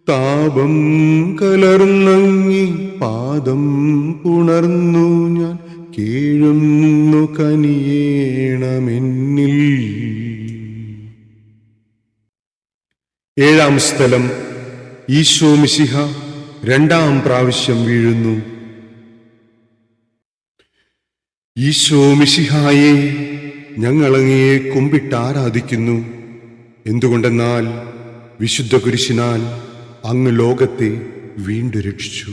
താപം കലർന്നങ്ങി പാദം പുണർന്നു ഞാൻ, കീഴുന്നു കനിയേണമെന്നിൽ. ഏഴാം സ്ഥലം. ഈശോ മിശിഹ രണ്ടാം പ്രാവശ്യം വീഴുന്നു. ഈശോ മിശിഹായെ, ഞങ്ങളങ്ങയെ കുമ്പിട്ട് ആരാധിക്കുന്നു. എന്തുകൊണ്ടെന്നാൽ വിശുദ്ധ കുരിശിനാൽ അങ്ങ് ലോകത്തെ വീണ്ടും രക്ഷിച്ചു.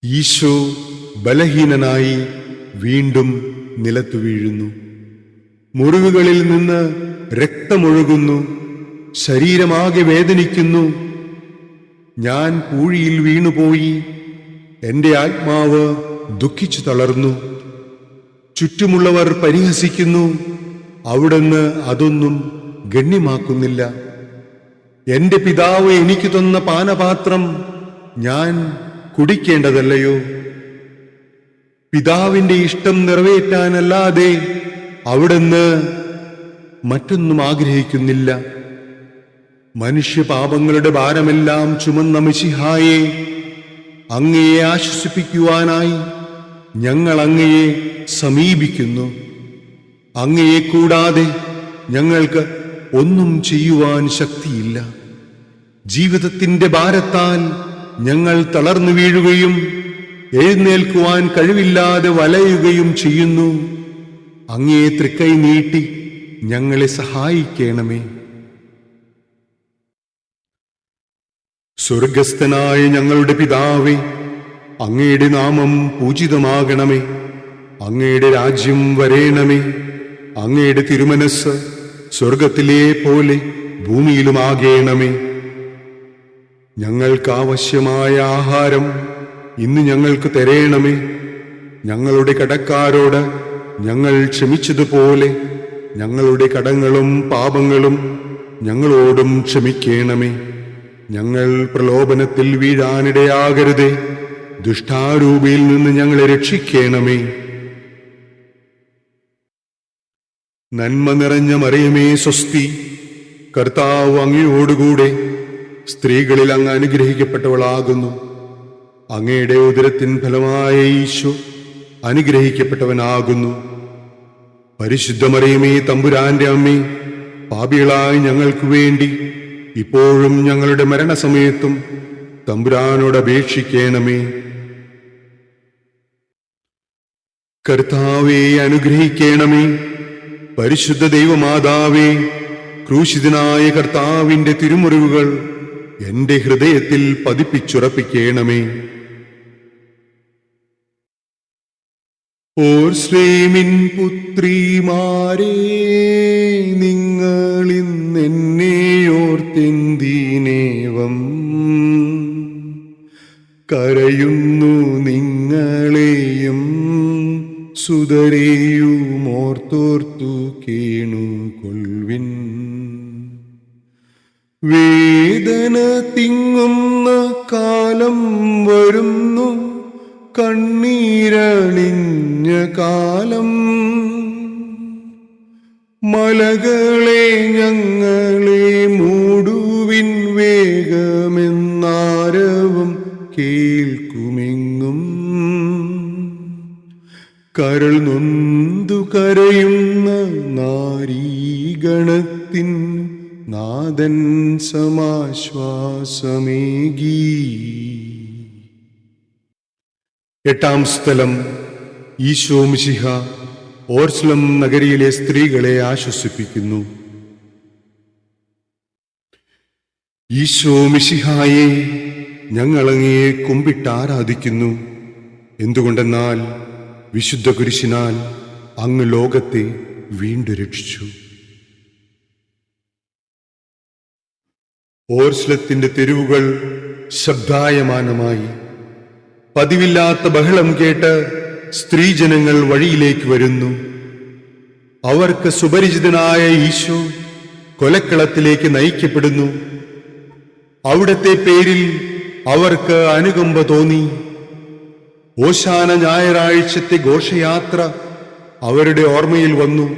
ഈശോ ബലഹീനനായി വീണ്ടും നിലത്തു വീഴുന്നു. മുറിവുകളിൽ നിന്ന് രക്തമൊഴുകുന്നു. ശരീരമാകെ വേദനിക്കുന്നു. ഞാൻ പൂഴിയിൽ വീണുപോയി. എന്റെ ആത്മാവ് ദുഃഖിച്ചു തളർന്നു. ചുറ്റുമുള്ളവർ പരിഹസിക്കുന്നു. അവിടുന്ന് അതൊന്നും ഗണ്യമാക്കുന്നില്ല. എന്റെ പിതാവ് എനിക്ക് തന്ന പാനപാത്രം ഞാൻ കുടിക്കേണ്ടതല്ലയോ? പിതാവിന്റെ ഇഷ്ടം നിറവേറ്റാനല്ലാതെ അവിടുന്ന് മറ്റൊന്നും ആഗ്രഹിക്കുന്നില്ല. മനുഷ്യപാപങ്ങളുടെ ഭാരമെല്ലാം ചുമന്ന മിശിഹായെ, അങ്ങയെ ആശ്വസിപ്പിക്കുവാനായി ഞങ്ങൾ അങ്ങയെ സമീപിക്കുന്നു. അങ്ങയെ കൂടാതെ ഞങ്ങൾക്ക് ഒന്നും ചെയ്യുവാൻ ശക്തിയില്ല. ജീവിതത്തിന്റെ ഭാരത്താൽ ഞങ്ങൾ തളർന്നു വീഴുകയും എഴുന്നേൽക്കുവാൻ കഴിവില്ലാതെ വലയുകയും ചെയ്യുന്നു. അങ്ങേ തൃക്കൈ നീട്ടി ഞങ്ങളെ സഹായിക്കണമേ. സ്വർഗസ്ഥനായ ഞങ്ങളുടെ പിതാവേ, അങ്ങയുടെ നാമം പൂജിതമാകണമേ. അങ്ങയുടെ രാജ്യം വരേണമേ. അങ്ങയുടെ തിരുമനസ് സ്വർഗത്തിലെ പോലെ ഭൂമിയിലുമാകേണമേ. ഞങ്ങൾക്കാവശ്യമായ ആഹാരം ഇന്ന് ഞങ്ങൾക്ക് തരേണമേ. ഞങ്ങളുടെ കടക്കാരോട് ഞങ്ങൾ ക്ഷമിച്ചതുപോലെ ഞങ്ങളുടെ കടങ്ങളും പാപങ്ങളും ഞങ്ങളോടും ക്ഷമിക്കണമേ. ഞങ്ങൾ പ്രലോഭനത്തിൽ വീഴാനിടയാകരുതേ. ദുഷ്ടാരൂപിയിൽ നിന്ന് ഞങ്ങളെ രക്ഷിക്കണമേ. നന്മ നിറഞ്ഞ മറിയമേ സ്വസ്തി, കർത്താവ് അങ്ങയോടുകൂടെ സ്ത്രീകളിൽ അങ്ങ് അനുഗ്രഹിക്കപ്പെട്ടവളാകുന്നു. അങ്ങയുടെ ഉദരത്തിൻ ഫലമായ ഈശോ അനുഗ്രഹിക്കപ്പെട്ടവനാകുന്നു. പരിശുദ്ധ മറിയമേ തമ്പുരാന്റെ അമ്മേ, പാപികളായ ഞങ്ങൾക്ക് വേണ്ടി ഇപ്പോഴും ഞങ്ങളുടെ മരണസമയത്തും തമ്പുരാനോട് അപേക്ഷിക്കണമേ. കർത്താവേ അനുഗ്രഹിക്കണമേ. പരിശുദ്ധ ദൈവമാതാവേ, ക്രൂശിതനായ കർത്താവിന്റെ തിരുമുറിവുകൾ എന്റെ ഹൃദയത്തിൽ പതിപ്പിച്ചുറപ്പിക്കണമേ. ഓർശ്ലേമിൻ പുത്രിമാരേ, നിങ്ങളിന്നെന്നെയോർത്തെന്തിനേവം കരയുന്നു. നിങ്ങളെയും സുതരെയുമോർത്തോർത്തു കേണുകൊൾവിൻ. വേദന തിങ്ങുന്ന കാലം വരുന്നു, കണ്ണീരണിഞ്ഞ കാലം. മലകളെ ഞങ്ങളെ മൂടുവിൻ, വേഗമെന്നാരവം കേൾക്കുമെങ്ങും. കരൾ നൊന്തു കരയുന്ന നാരീഗണത്തിൻ നാഥൻ സമാശ്വാസമേകി. എട്ടാം സ്ഥലം. ഈശോ മിശിഹ ഓർസ്ലം നഗരിയിലെ സ്ത്രീകളെ ആശ്വസിപ്പിക്കുന്നു. ഈശോ മിശിഹായെ, ഞങ്ങളങ്ങയെ കുമ്പിട്ട് ആരാധിക്കുന്നു. എന്തുകൊണ്ടെന്നാൽ വിശുദ്ധ കുരിശിനാൽ അങ്ങ് ലോകത്തെ വീണ്ടും രക്ഷിച്ചു. ഓർസ്ലത്തിന്റെ തെരുവുകൾ ശബ്ദായമാനമായി. പതിവില്ലാത്ത ബഹളം കേട്ട് സ്ത്രീജനങ്ങൾ വഴിയിലേക്ക് വരുന്നു. അവർക്ക് സുപരിചിതനായ ഈശോ കൊലക്കളത്തിലേക്ക് നയിക്കപ്പെടുന്നു. അവിടത്തെ പേരിൽ അവർക്ക് അനുകമ്പ തോന്നി. ഓശാന ഞായറാഴ്ചത്തെ ഘോഷയാത്ര അവരുടെ ഓർമ്മയിൽ വന്നു.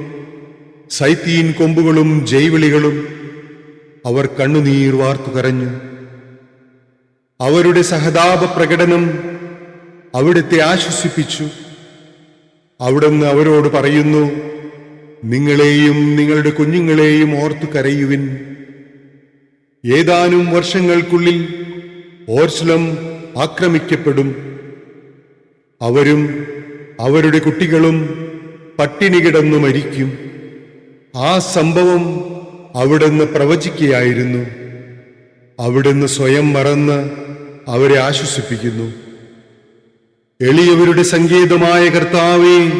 സൈത്തീൻ കൊമ്പുകളും ജൈവിളികളും. അവർ കണ്ണുനീർ വാർത്തു കരഞ്ഞു. അവരുടെ സഹതാപ പ്രകടനം അവിടുത്തെ ആശ്വസിപ്പിച്ചു. അവിടുന്ന് അവരോട് പറയുന്നു, നിങ്ങളെയും നിങ്ങളുടെ കുഞ്ഞുങ്ങളെയും ഓർത്തു കരയുവിൻ. ഏതാനും വർഷങ്ങൾക്കുള്ളിൽ ഓർസ്ലം ആക്രമിക്കപ്പെടും. അവരും അവരുടെ കുട്ടികളും പട്ടിണി കിടന്നു മരിക്കും. ആ സംഭവം അവിടുന്ന് പ്രവചിക്കുകയായിരുന്നു. അവിടുന്ന് സ്വയം മറന്ന് അവരെ ആശ്വസിപ്പിക്കുന്നു. എളിയവരുടെ സങ്കേതമായ കർത്താവേ,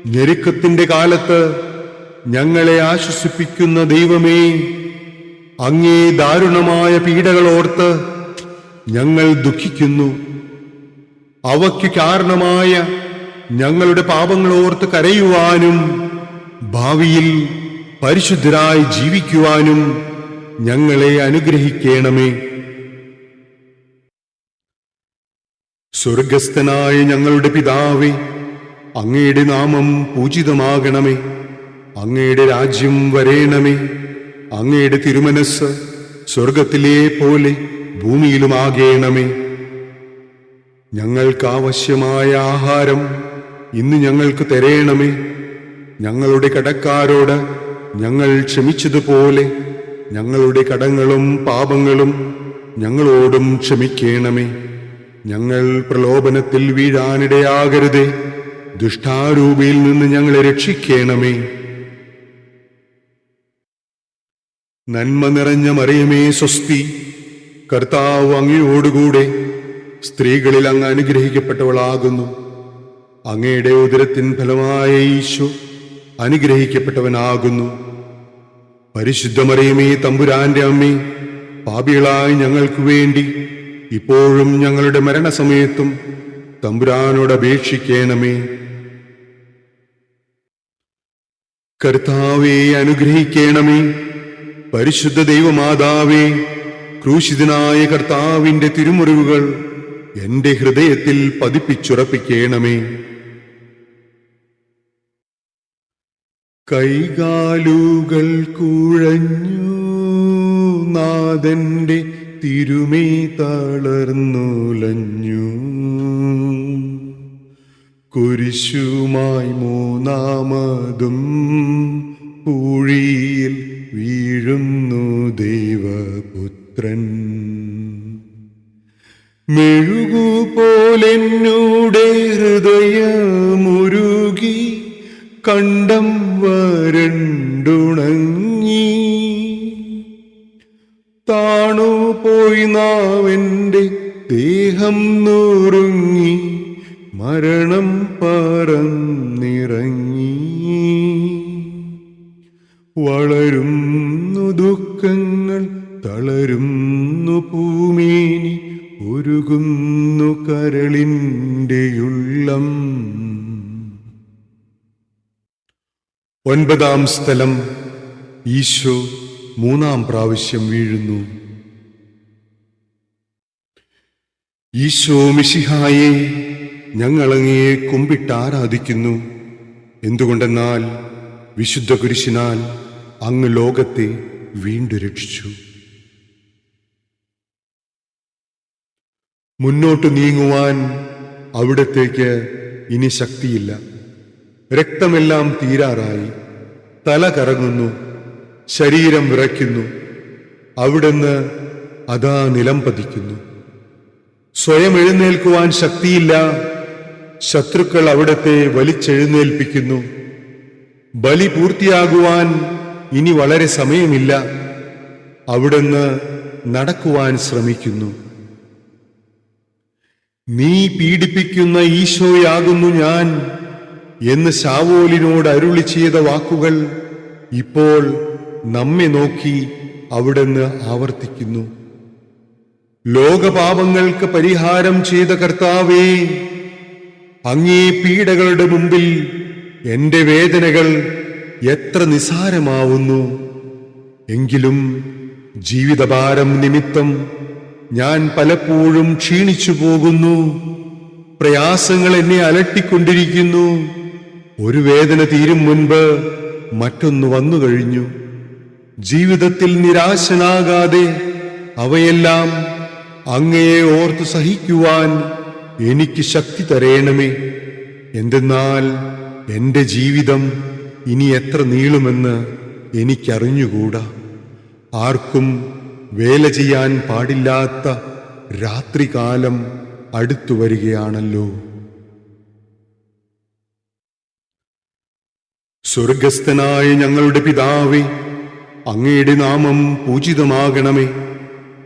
ഞെരുക്കത്തിന്റെ കാലത്ത് ഞങ്ങളെ ആശ്വസിപ്പിക്കുന്ന ദൈവമേ, അങ്ങേ ദാരുണമായ പീഡകളോർത്ത് ഞങ്ങൾ ദുഃഖിക്കുന്നു. അവയ്ക്ക് കാരണമായ ഞങ്ങളുടെ പാപങ്ങളോർത്ത് കരയുവാനും ഭാവിയിൽ പരിശുദ്ധരായി ജീവിക്കുവാനും ഞങ്ങളെ അനുഗ്രഹിക്കണമേ. സ്വർഗസ്ഥനായ ഞങ്ങളുടെ പിതാവേ, അങ്ങയുടെ നാമം പൂജിതമാകണമേ. അങ്ങയുടെ രാജ്യം വരേണമേ. അങ്ങയുടെ തിരുമനസ് സ്വർഗത്തിലെ പോലെ ഭൂമിയിലുമാകേണമേ. ഞങ്ങൾക്കാവശ്യമായ ആഹാരം ഇന്ന് ഞങ്ങൾക്ക് തരേണമേ. ഞങ്ങളുടെ കടക്കാരോട് ഞങ്ങൾ ക്ഷമിച്ചതുപോലെ ഞങ്ങളുടെ കടങ്ങളും പാപങ്ങളും ഞങ്ങളോടും ക്ഷമിക്കണമേ. ഞങ്ങൾ പ്രലോഭനത്തിൽ വീഴാനിടയാകരുതേ, ദുഷ്ടാരൂപിയിൽ നിന്ന് ഞങ്ങളെ രക്ഷിക്കണമേ. നന്മ നിറഞ്ഞ മറിയമേ സ്വസ്തി, കർത്താവ് അങ്ങയോടുകൂടെ സ്ത്രീകളിൽ അങ്ങ് അനുഗ്രഹിക്കപ്പെട്ടവളാകുന്നു. അങ്ങയുടെ ഉദരത്തിൻ ഫലമായ ഈശോ അനുഗ്രഹിക്കപ്പെട്ടവനാകുന്നു. പരിശുദ്ധ മറിയമേ തമ്പുരാന്റെ അമ്മേ, പാപികളായ ഞങ്ങൾക്ക് വേണ്ടി ഇപ്പോഴും ഞങ്ങളുടെ മരണസമയത്തും തമ്പുരാനോട് അപേക്ഷിക്കണമേ. കർത്താവേ അനുഗ്രഹിക്കണമേ. പരിശുദ്ധ ദൈവമാതാവേ, ക്രൂശിതനായ കർത്താവിന്റെ തിരുമുറിവുകൾ എന്റെ ഹൃദയത്തിൽ പതിപ്പിച്ചുറപ്പിക്കണമേ. കൈകാലുകൾ കുഴഞ്ഞു നാഥന്റെ തിരുമേ തളർന്നുലഞ്ഞു, കുരിശുമായി മൂന്നാമതും പൂഴിയിൽ വീഴുന്നു ദൈവപുത്രൻ. മെഴുകുപോലെന്നൂടെ ഹൃദയമുരുകി കണ്ടം വരണ്ടുണങ്ങി, താണുപോയി നാവെന്റെ ദേഹം നുറുങ്ങി, മരണം പറന്നിറങ്ങി. വളരുന്നു ദുഃഖങ്ങൾ, തളരുന്നു പൂമേനി, ഉരുകുന്നു കരളിന്റെ ഉള്ളം. 9-ാം സ്ഥലം. ഈശോ 3-ാം പ്രാവശ്യം വീഴുന്നു. ഈശോ മിശിഹായെ, ഞങ്ങളങ്ങയെ കുമ്പിട്ട് ആരാധിക്കുന്നു. എന്തുകൊണ്ടെന്നാൽ വിശുദ്ധ കുരിശിനാൽ അങ്ങ് ലോകത്തെ വീണ്ടും രക്ഷിച്ചു. മുന്നോട്ട് നീങ്ങുവാൻ അവിടത്തേക്ക് ഇനി ശക്തിയില്ല. രക്തമെല്ലാം തീരാറായി. തല കറങ്ങുന്നു, ശരീരം വിറയ്ക്കുന്നു. അവിടുന്ന് അതാ നിലം പതിക്കുന്നു. സ്വയം എഴുന്നേൽക്കുവാൻ ശക്തിയില്ല. ശത്രുക്കൾ അവിടത്തെ വലിച്ചെഴുന്നേൽപ്പിക്കുന്നു. ബലി പൂർത്തിയാകുവാൻ ഇനി വളരെ സമയമില്ല. അവിടുന്ന് നടക്കുവാൻ ശ്രമിക്കുന്നു. നീ പീഡിപ്പിക്കുന്ന ഈശോയാകുന്നു ഞാൻ എന്ന് ശാവൂലിനോട് അരുളി ചെയ്ത വാക്കുകൾ ഇപ്പോൾ നമ്മെ നോക്കി അവിടുന്ന് ആവർത്തിക്കുന്നു. ലോകപാപങ്ങൾക്ക് പരിഹാരം ചെയ്ത കർത്താവേ, അങ്ങേ പീഡകളുടെ മുമ്പിൽ എന്റെ വേദനകൾ എത്ര നിസാരമാവുന്നു. എങ്കിലും ജീവിതഭാരം നിമിത്തം ഞാൻ പലപ്പോഴും ക്ഷീണിച്ചു പോകുന്നു. പ്രയാസങ്ങൾ എന്നെ അലട്ടിക്കൊണ്ടിരിക്കുന്നു. ഒരു വേദന തീരും മുൻപ് മറ്റൊന്ന് വന്നു കഴിഞ്ഞു. ജീവിതത്തിൽ നിരാശനാകാതെ അവയെല്ലാം അങ്ങയെ ഓർത്തു സഹിക്കുവാൻ എനിക്ക് ശക്തി തരേണമേ. എന്തെന്നാൽ എന്റെ ജീവിതം ഇനി എത്ര നീളുമെന്ന് എനിക്കറിഞ്ഞുകൂടാ. ആർക്കും വേല ചെയ്യാൻ പാടില്ലാത്ത രാത്രികാലം അടുത്തു വരികയാണല്ലോ. സ്വർഗസ്ഥനായ ഞങ്ങളുടെ പിതാവേ, അങ്ങയുടെ നാമം പൂജിതമാകണമേ.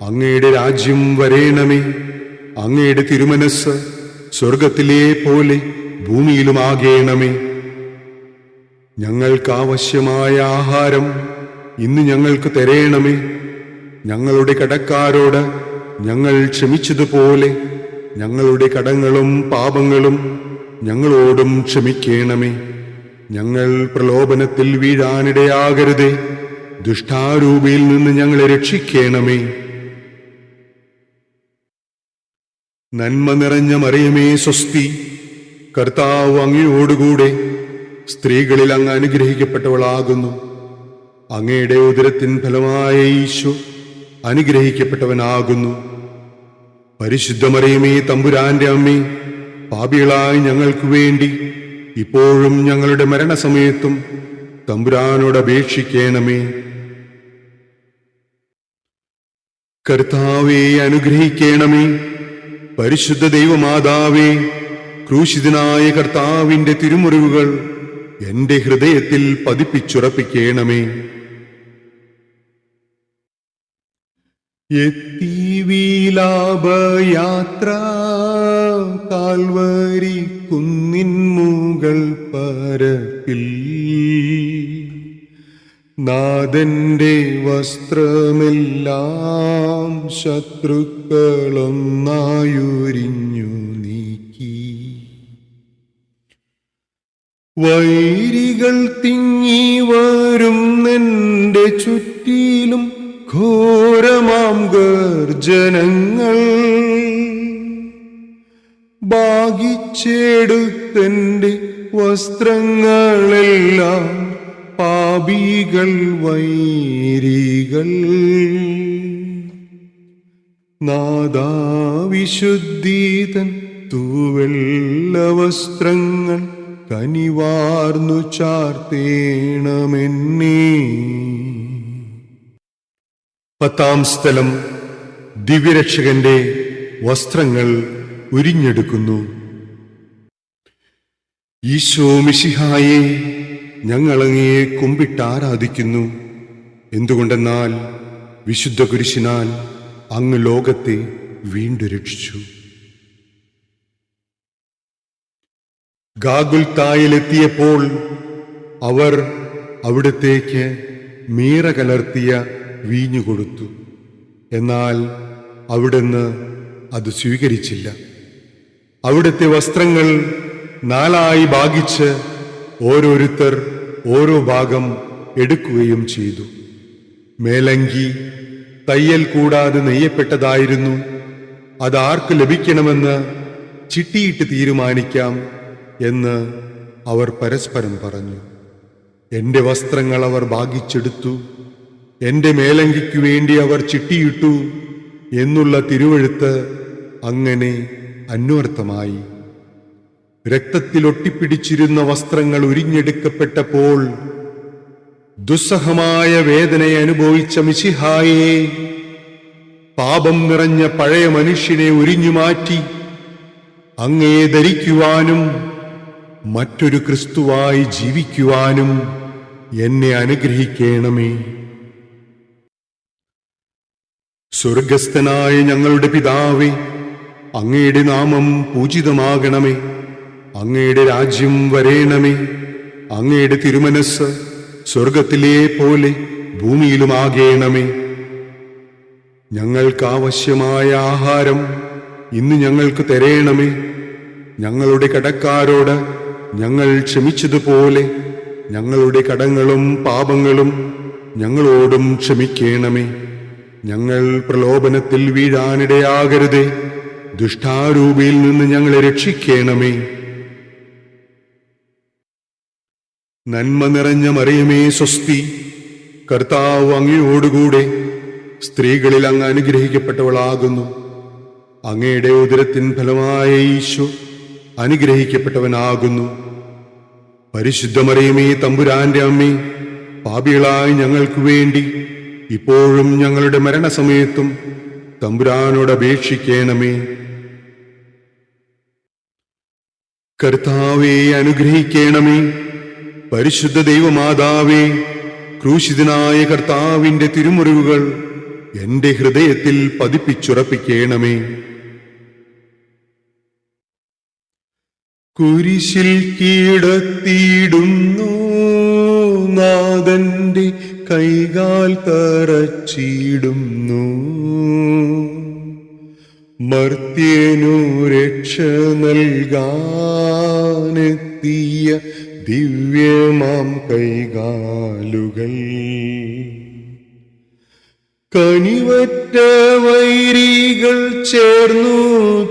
അങ്ങയുടെ രാജ്യം വരേണമേ. അങ്ങയുടെ തിരുമനസ് സ്വർഗത്തിലെ പോലെ ഭൂമിയിലുമാകേണമേ. ഞങ്ങൾക്കാവശ്യമായ ആഹാരം ഇന്ന് ഞങ്ങൾക്ക് തരേണമേ. ഞങ്ങളുടെ കടക്കാരോട് ഞങ്ങൾ ക്ഷമിച്ചതുപോലെ ഞങ്ങളുടെ കടങ്ങളും പാപങ്ങളും ഞങ്ങളോടും ക്ഷമിക്കണമേ. ഞങ്ങൾ പ്രലോഭനത്തിൽ വീഴാനിടയാകരുതേ, ദുഷ്ടാരൂപിയിൽ നിന്ന് ഞങ്ങളെ രക്ഷിക്കണമേ. നന്മ നിറഞ്ഞ മറിയമേ സ്വസ്തി, കർത്താവ് അങ്ങയോടുകൂടെ സ്ത്രീകളിൽ അങ്ങ് അനുഗ്രഹിക്കപ്പെട്ടവളാകുന്നു. അങ്ങയുടെ ഉദരത്തിൻ ഫലമായ ഈശോ അനുഗ്രഹിക്കപ്പെട്ടവനാകുന്നു. പരിശുദ്ധ മറിയമേ തമ്പുരാന്റെ അമ്മേ, പാപികളായ ഞങ്ങൾക്ക് വേണ്ടി ഇപ്പോഴും ഞങ്ങളുടെ മരണസമയത്തും തമ്പുരാനോട് അപേക്ഷിക്കണമേ. കർത്താവേ, അനുഗ്രഹിക്കണമേ. പരിശുദ്ധ ദൈവമാതാവേ, ക്രൂശിതനായ കർത്താവിന്റെ തിരുമുറിവുകൾ എന്റെ ഹൃദയത്തിൽ പതിപ്പിച്ചുറപ്പിക്കണമേ. എത്തി വിലാപയാത്ര കാൽവരി കുന്നിൻ മുകൾ പരപ്പിൽ, നാഥന്റെ വസ്ത്രമെല്ലാം ശത്രുക്കളൊന്നായുരിഞ്ഞു നീക്കി. വൈരികൾ തിങ്ങി വരും എന്റെ ചുറ്റിലും ഘോരമാം ഗർജനങ്ങൾ. ഭാഗിച്ചെടുത്തെന്റെ വസ്ത്രങ്ങളെല്ലാം പാപികൾ വൈരികൾ. നാദാ, വിശുദ്ധീതൻ തൂവെള്ള വസ്ത്രങ്ങൾ കനിവാർന്നു ചാർത്തേണമെന്നേ. 10-ാം സ്ഥലം. ദിവ്യരക്ഷകന്റെ വസ്ത്രങ്ങൾ ഉരിഞ്ഞെടുക്കുന്നു. ഈശോ മിശിഹായെ, ഞങ്ങളങ്ങയെ കുമ്പിട്ട് ആരാധിക്കുന്നു. എന്തുകൊണ്ടെന്നാൽ വിശുദ്ധ കുരിശിനാൽ അങ്ങ് ലോകത്തെ വീണ്ടും രക്ഷിച്ചു. ഗാഗുൽത്തായിലെത്തിയപ്പോൾ അവർ അവിടത്തേക്ക് മീറ കലർത്തിയ വീഞ്ഞു കൊടുത്തു. എന്നാൽ അവിടുന്ന് അത് സ്വീകരിച്ചില്ല. അവിടുത്തെ വസ്ത്രങ്ങൾ 4 ഭാഗിച്ച് ഓരോരുത്തർ ഓരോ ഭാഗം എടുക്കുകയും ചെയ്തു. മേലങ്കി തയ്യൽ കൂടാതെ നെയ്യപ്പെട്ടതായിരുന്നു. അതാർക്ക് ലഭിക്കണമെന്ന് ചിട്ടിയിട്ട് തീരുമാനിക്കാം എന്ന് അവർ പരസ്പരം പറഞ്ഞു. എന്റെ വസ്ത്രങ്ങൾ അവർ ഭാഗിച്ചെടുത്തു, എന്റെ മേലങ്കിക്കു വേണ്ടി അവർ ചിട്ടിയിട്ടു എന്നുള്ള തിരുവെഴുത്ത് അങ്ങനെ അന്വർത്ഥമായി. രക്തത്തിൽ ഒട്ടിപ്പിടിച്ചിരുന്ന വസ്ത്രങ്ങൾ ഉരിഞ്ഞെടുക്കപ്പെട്ടപ്പോൾ ദുസ്സഹമായ വേദനയെ അനുഭവിച്ച മിശിഹായെ, പാപം നിറഞ്ഞ പഴയ മനുഷ്യനെ ഉരിഞ്ഞുമാറ്റി അങ്ങയെ ധരിക്കുവാനും മറ്റൊരു ക്രിസ്തുവായി ജീവിക്കുവാനും എന്നെ അനുഗ്രഹിക്കണമേ. സ്വർഗസ്ഥനായ ഞങ്ങളുടെ പിതാവേ, അങ്ങയുടെ നാമം പൂജിതമാകണമേ. അങ്ങയുടെ രാജ്യം വരേണമേ. അങ്ങയുടെ തിരുമനസ് സ്വർഗത്തിലെ പോലെ ഭൂമിയിലുമാകേണമേ. ഞങ്ങൾക്കാവശ്യമായ ആഹാരം ഇന്ന് ഞങ്ങൾക്ക് തരേണമേ. ഞങ്ങളുടെ കടക്കാരോട് ഞങ്ങൾ ക്ഷമിച്ചതുപോലെ ഞങ്ങളുടെ കടങ്ങളും പാപങ്ങളും ഞങ്ങളോടും ക്ഷമിക്കണമേ. ഞങ്ങൾ പ്രലോഭനത്തിൽ വീഴാനിടയാകരുതേ. ദുഷ്ടാരൂപിയിൽ നിന്ന് ഞങ്ങളെ രക്ഷിക്കണമേ. നന്മ നിറഞ്ഞ മറിയമേ, സ്വസ്തി. കർത്താവ് അങ്ങയോടുകൂടെ സ്ത്രീകളിൽ അങ്ങ് അനുഗ്രഹിക്കപ്പെട്ടവളാകുന്നു. അങ്ങയുടെ ഉദരത്തിൻ ഫലമായ ഈശോ അനുഗ്രഹിക്കപ്പെട്ടവനാകുന്നു. പരിശുദ്ധ മറിയമേ, തമ്പുരാന്റെ അമ്മേ, പാപികളായി ഞങ്ങൾക്ക് വേണ്ടി ഇപ്പോഴും ഞങ്ങളുടെ മരണസമയത്തും തമ്പുരാനോട് അപേക്ഷിക്കണമേ. കർത്താവേ, അനുഗ്രഹിക്കണമേ. പരിശുദ്ധ ദൈവമാതാവേ, ക്രൂശിതനായ കർത്താവിന്റെ തിരുമുറിവുകൾ എന്റെ ഹൃദയത്തിൽ പതിപ്പിച്ചുറപ്പിക്കണമേ. കുരിശിൽ കീടത്തിയിടുന്നു നാഥന്റെ കൈകാൽ തറച്ചിടുന്നു. മർത്യനു രക്ഷ നൽകാനെത്തിയ ദിവ്യമാം കൈകാലുകൾ. കനിവറ്റ വൈരികൾ ചേർന്നു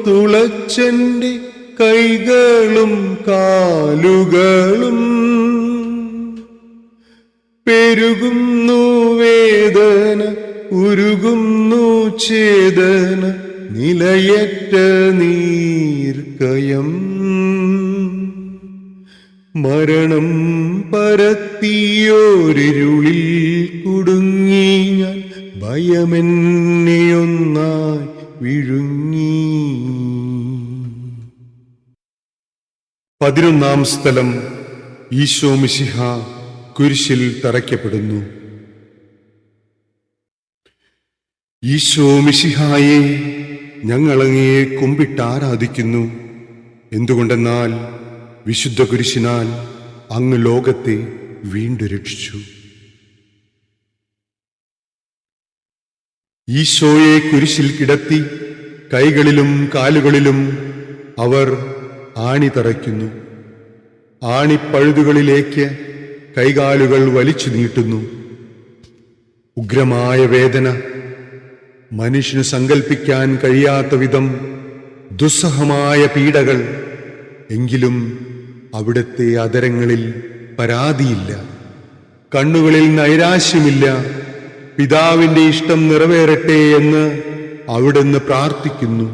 തുളച്ചെന്റെ കൈകളും കാലുകളും. പെരുകുന്നു വേദന, ഉരുകുന്നു ചേതന, നിലയറ്റ നീർക്കയം. മരണം പരത്തിയോരിരുളിൽ കുടുങ്ങി ഞാൻ, ഭയമെന്നെയൊന്നായി വിഴുങ്ങി. 11 സ്ഥലം. ഈശോ മിശിഹ കുരിശിൽ തറയ്ക്കപ്പെടുന്നു. ഈശോ മിശിഹായെ, ഞങ്ങളങ്ങയെ കുമ്പിട്ടാരാധിക്കുന്നു. എന്തുകൊണ്ടെന്നാൽ വിശുദ്ധ കുരിശിനാൽ അങ്ങ് ലോകത്തെ വീണ്ടും രക്ഷിച്ചു. ഈശോയെ കുരിശിൽ കിടത്തി കൈകളിലും കാലുകളിലും അവർ ആണി തറയ്ക്കുന്നു. ആണിപ്പഴുതുകളിലേക്ക് കൈകാലുകൾ വലിച്ചു നീട്ടുന്നു. ഉഗ്രമായ വേദന, മനുഷ്യന് സങ്കൽപ്പിക്കാൻ കഴിയാത്ത വിധം ദുസ്സഹമായ പീഡകൾ. എങ്കിലും അവിടുത്തെ അധരങ്ങളിൽ പരാതിയില്ല, കണ്ണുകളിൽ നൈരാശ്യമില്ല. പിതാവിന്റെ ഇഷ്ടം നിറവേറട്ടെ എന്ന് അവിടുന്ന് പ്രാർത്ഥിക്കുന്നു.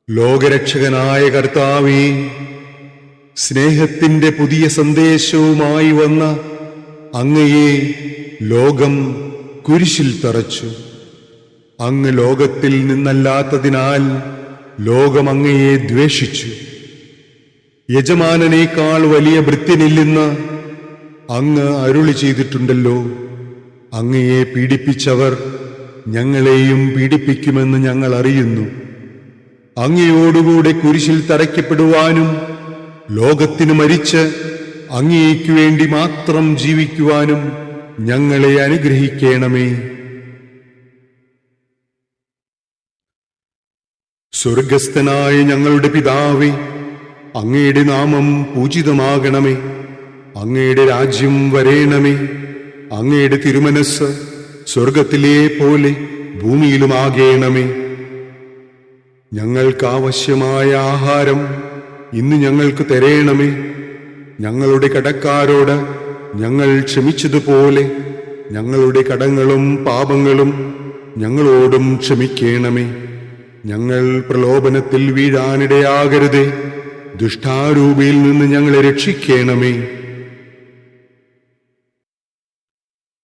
ലോകരക്ഷകനായ കർത്താവേ, സ്നേഹത്തിന്റെ പുതിയ സന്ദേശവുമായി വന്ന അങ്ങയെ ലോകം കുരിശിൽ തറച്ചു. അങ്ങ് ലോകത്തിൽ നിന്നല്ലാത്തതിനാൽ ലോകം അങ്ങയെ ദ്വേഷിച്ചു. യജമാനനേക്കാൾ വലിയ ഭൃത്യനില്ലെന്ന് അങ്ങ് അരുളി ചെയ്തിട്ടുണ്ടല്ലോ. അങ്ങയെ പീഡിപ്പിച്ചവർ ഞങ്ങളെയും പീഡിപ്പിക്കുമെന്ന് ഞങ്ങൾ അറിയുന്നു. അങ്ങയോടുകൂടെ കുരിശിൽ തറയ്ക്കപ്പെടുവാനും ലോകത്തിന് മരിച്ച് അങ്ങേയ്ക്കു വേണ്ടി മാത്രം ജീവിക്കുവാനും ഞങ്ങളെ അനുഗ്രഹിക്കണമേ. സ്വർഗസ്ഥനായ ഞങ്ങളുടെ പിതാവേ, അങ്ങയുടെ നാമം പൂജിതമാകണമേ. അങ്ങയുടെ രാജ്യം വരേണമേ. അങ്ങയുടെ തിരുമനസ് സ്വർഗത്തിലെ പോലെ ഭൂമിയിലുമാകേണമേ. ഞങ്ങൾക്കാവശ്യമായ ആഹാരം ഇന്ന് ഞങ്ങൾക്ക് തരേണമേ. ഞങ്ങളുടെ കടക്കാരോട് ഞങ്ങൾ ക്ഷമിച്ചതുപോലെ ഞങ്ങളുടെ കടങ്ങളും പാപങ്ങളും ഞങ്ങളോടും ക്ഷമിക്കണമേ. ഞങ്ങൾ പ്രലോഭനത്തിൽ വീഴാനിടയാകരുതേ. ദുഷ്ടാരൂപിയിൽ നിന്ന് ഞങ്ങളെ രക്ഷിക്കണമേ.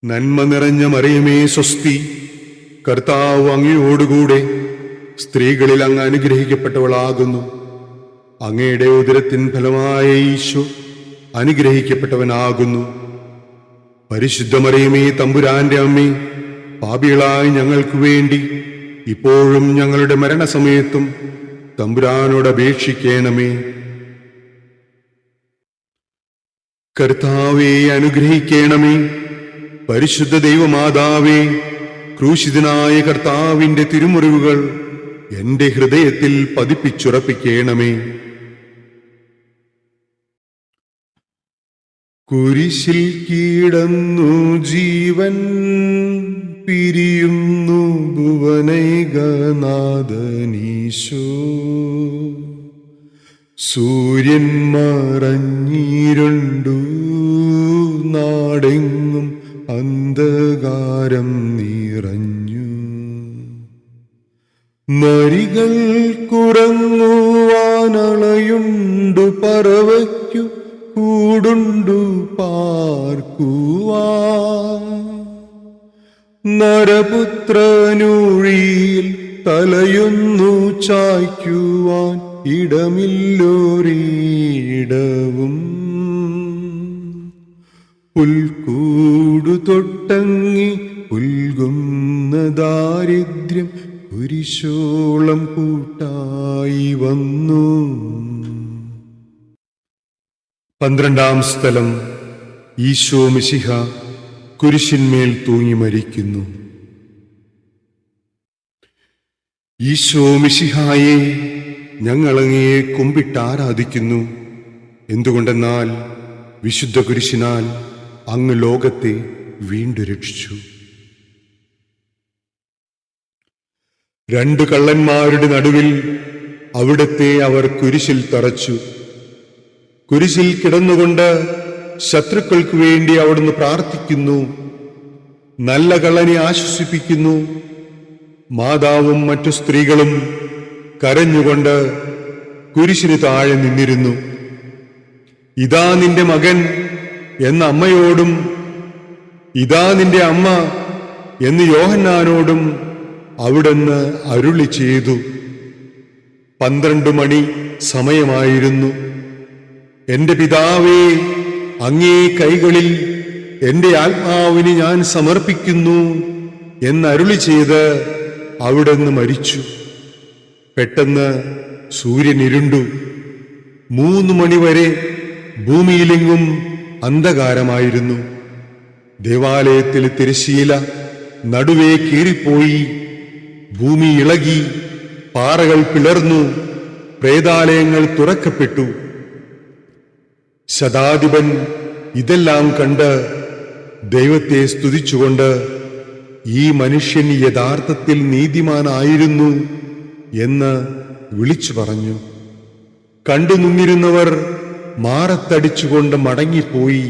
നന്മ നിറഞ്ഞ മറിയമേ സ്വസ്തി, കർത്താവ് അങ്ങയോടുകൂടെ സ്ത്രീകളിൽ അങ്ങ് അനുഗ്രഹിക്കപ്പെട്ടവളാകുന്നു. അങ്ങയുടെ ഉദരത്തിൻ ഫലമായ ഈശോ അനുഗ്രഹിക്കപ്പെട്ടവനാകുന്നു. പരിശുദ്ധ മറിയമേ തമ്പുരാന്റെ അമ്മേ, പാപികളായ ഞങ്ങൾക്ക് വേണ്ടി ഇപ്പോഴും ഞങ്ങളുടെ മരണസമയത്തും തമ്പുരാനോട് അപേക്ഷിക്കണമേ. കർത്താവേ അനുഗ്രഹിക്കണമേ. പരിശുദ്ധ ദൈവമാതാവേ, ക്രൂശിതനായ കർത്താവിന്റെ തിരുമുറിവുകൾ എന്റെ ഹൃദയത്തിൽ പതിപ്പിച്ചുറപ്പിക്കണമേ. കുരിശിൽ കിടന്നു ജീവൻ പിരിയുന്നു ഭുവനൈകനാഥനീശോ. സൂര്യൻ മറഞ്ഞിരുണ്ടു, നാടെങ്ങും അന്ധകാരം നിറഞ്ഞു. നരികൾക്കുറങ്ങുവാനളയുണ്ടു, പറവയ്ക്കു കൂടുണ്ടു പാർക്കുവാൻ. നരപുത്രനൂഴിയിൽ തലയൊന്നു ചായ്ക്കുവാൻ ഇടമില്ലോരിടവും. പുൽക്കൂടു തൊട്ടങ്ങി പുൽകുന്ന ദാരിദ്ര്യം കുരിശോളം കൂട്ടായി വന്നു. 12 സ്ഥലം. ഈശോ മിശിഹ കുരിശിന്മേൽ തൂങ്ങി മരിക്കുന്നു. ഈശോ മിശിഹായെ, ഞങ്ങളങ്ങയെ കുമ്പിട്ടാരാധിക്കുന്നു. എന്തുകൊണ്ടെന്നാൽ വിശുദ്ധ കുരിശിനാൽ അങ്ങ് ലോകത്തെ വീണ്ടും രക്ഷിച്ചു. 2 കള്ളന്മാരുടെ നടുവിൽ അവിടത്തെ അവർ കുരിശിൽ തറച്ചു. കുരിശിൽ കിടന്നുകൊണ്ട് ശത്രുക്കൾക്ക് വേണ്ടി അവിടുന്ന് പ്രാർത്ഥിക്കുന്നു. നല്ല കള്ളനെ ആശ്വസിപ്പിക്കുന്നു. മാതാവും മറ്റു സ്ത്രീകളും കരഞ്ഞുകൊണ്ട് കുരിശിന് താഴെ നിന്നിരുന്നു. ഇതാ നിന്റെ മകൻ എന്ന അമ്മയോടും ഇതാ നിന്റെ അമ്മ എന്ന് യോഹന്നാനോടും അവിടുന്ന് അരുളി ചെയ്തു. 12 മണി സമയമായിരുന്നു. എന്റെ പിതാവേ, അങ്ങേ കൈകളിൽ എന്റെ ആത്മാവിനെ ഞാൻ സമർപ്പിക്കുന്നു എന്നരുളി ചെയ്ത് അവിടുന്ന് മരിച്ചു. പെട്ടെന്ന് സൂര്യൻ ഇരുണ്ടു. 3 മണിവരെ ഭൂമിയിലെങ്ങും അന്ധകാരമായിരുന്നു. ദേവാലയത്തിലെ തിരശ്ശീല നടുവേ കീറിപ്പോയി. ഭൂമി ഇളകി, പാറകൾ പിളർന്നു, പ്രേതാലയങ്ങൾ തുറക്കപ്പെട്ടു. ശതാധിപൻ ഇതെല്ലാം കണ്ട് ദൈവത്തെ സ്തുതിച്ചുകൊണ്ട് ഈ മനുഷ്യൻ യഥാർത്ഥത്തിൽ നീതിമാനായിരുന്നു എന്ന് വിളിച്ചു പറഞ്ഞു. കണ്ടു നിന്നിരുന്നവർ മാറത്തടിച്ചുകൊണ്ട് മടങ്ങിപ്പോയി.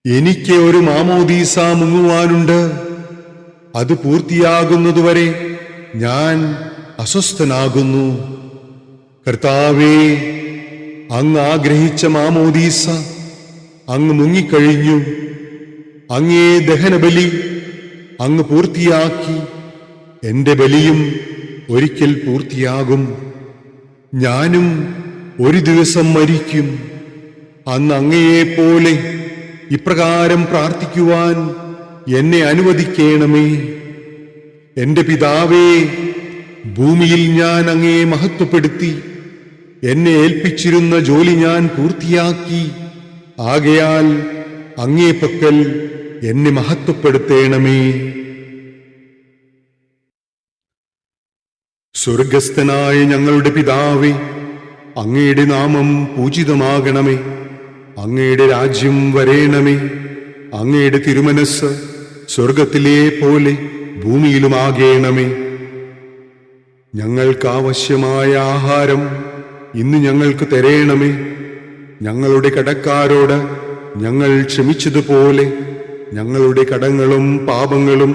എനിക്ക് ഒരു മാമോദീസ മുങ്ങുവാനുണ്ട്. അത് പൂർത്തിയാകുന്നതുവരെ ഞാൻ അസ്വസ്ഥനാകുന്നു. കർത്താവേ, അങ്ങ് ആഗ്രഹിച്ച മാമോദീസ അങ്ങ് മുങ്ങിക്കഴിഞ്ഞു. അങ്ങേ ദഹനബലി അങ്ങ് പൂർത്തിയാക്കി. എന്റെ ബലിയും ഒരിക്കൽ പൂർത്തിയാകും. ഞാനും ഒരു ദിവസം മരിക്കും. അന്ന് അങ്ങയെപ്പോലെ ഇപ്രകാരം പ്രാർത്ഥിക്കുവാൻ എന്നെ അനുവദിക്കണമേ. എന്റെ പിതാവേ, ഭൂമിയിൽ ഞാൻ അങ്ങയെ മഹത്വപ്പെടുത്തി. എന്നെ ഏൽപ്പിച്ചിരുന്ന ജോലി ഞാൻ പൂർത്തിയാക്കി. ആകയാൽ അങ്ങേ പക്കൽ എന്നെ മഹത്വപ്പെടുത്തേണമേ. സ്വർഗസ്ഥനായ ഞങ്ങളുടെ പിതാവേ, അങ്ങയുടെ നാമം പൂജിതമാകണമേ. അങ്ങയുടെ രാജ്യം വരേണമേ. അങ്ങയുടെ തിരുമനസ് സ്വർഗത്തിലെ പോലെ ഭൂമിയിലുമാകേണമേ. ഞങ്ങൾക്ക് ആവശ്യമായ ആഹാരം ഇന്ന് ഞങ്ങൾക്ക് തരേണമേ. ഞങ്ങളുടെ കടക്കാരോട് ഞങ്ങൾ ക്ഷമിച്ചതുപോലെ ഞങ്ങളുടെ കടങ്ങളും പാപങ്ങളും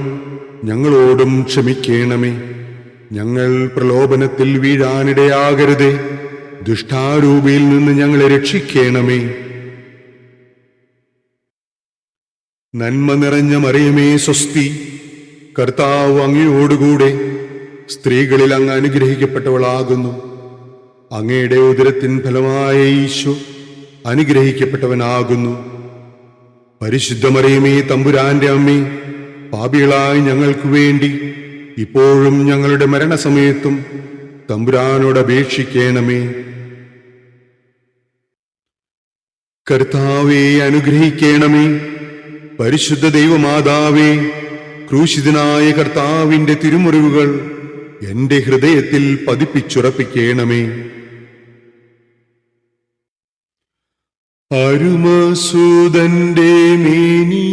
ഞങ്ങളോടും ക്ഷമിക്കണമേ. ഞങ്ങൾ പ്രലോഭനത്തിൽ വീഴാനിടയാകരുതേ. ദുഷ്ടാരൂപിയിൽ നിന്ന് ഞങ്ങളെ രക്ഷിക്കണമേ. നന്മ നിറഞ്ഞ മറിയമേ, സ്വസ്തി. കർത്താവ് അങ്ങയോടുകൂടെ സ്ത്രീകളിൽ അങ്ങ് അനുഗ്രഹിക്കപ്പെട്ടവളാകുന്നു. അങ്ങയുടെ ഉദരത്തിൻ ഫലമായ ഈശോ അനുഗ്രഹിക്കപ്പെട്ടവനാകുന്നു. പരിശുദ്ധ മറിയമേ, തമ്പുരാന്റെ അമ്മേ, പാപികളായ ഞങ്ങൾക്ക് വേണ്ടി ഇപ്പോഴും ഞങ്ങളുടെ മരണസമയത്തും തമ്പുരാനോട് അപേക്ഷിക്കണമേ. കർത്താവേ, അനുഗ്രഹിക്കണമേ. പരിശുദ്ധ ദൈവമാതാവേ, ക്രൂശിതനായ കർത്താവിന്റെ തിരുമുറിവുകൾ എന്റെ ഹൃദയത്തിൽ പതിപ്പിച്ചുറപ്പിക്കണമേ. അരുമസൂതന്റെ മേനി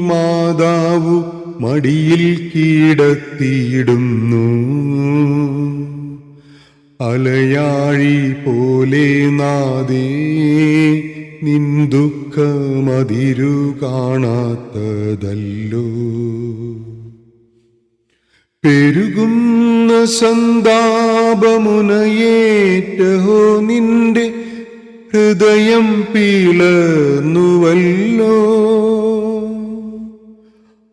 മാതാവു മടിയിൽ കീടത്തിയിടുന്നു. അലയാഴി പോലെ നാദേ, നിൻ ദുഃഖമതിരു കാണാത്തതല്ലോ. പെരുകുന്ന സന്താപമുനയേറ്റഹോ, നിന്റെ ഹൃദയം പിളർന്നുവല്ലോ.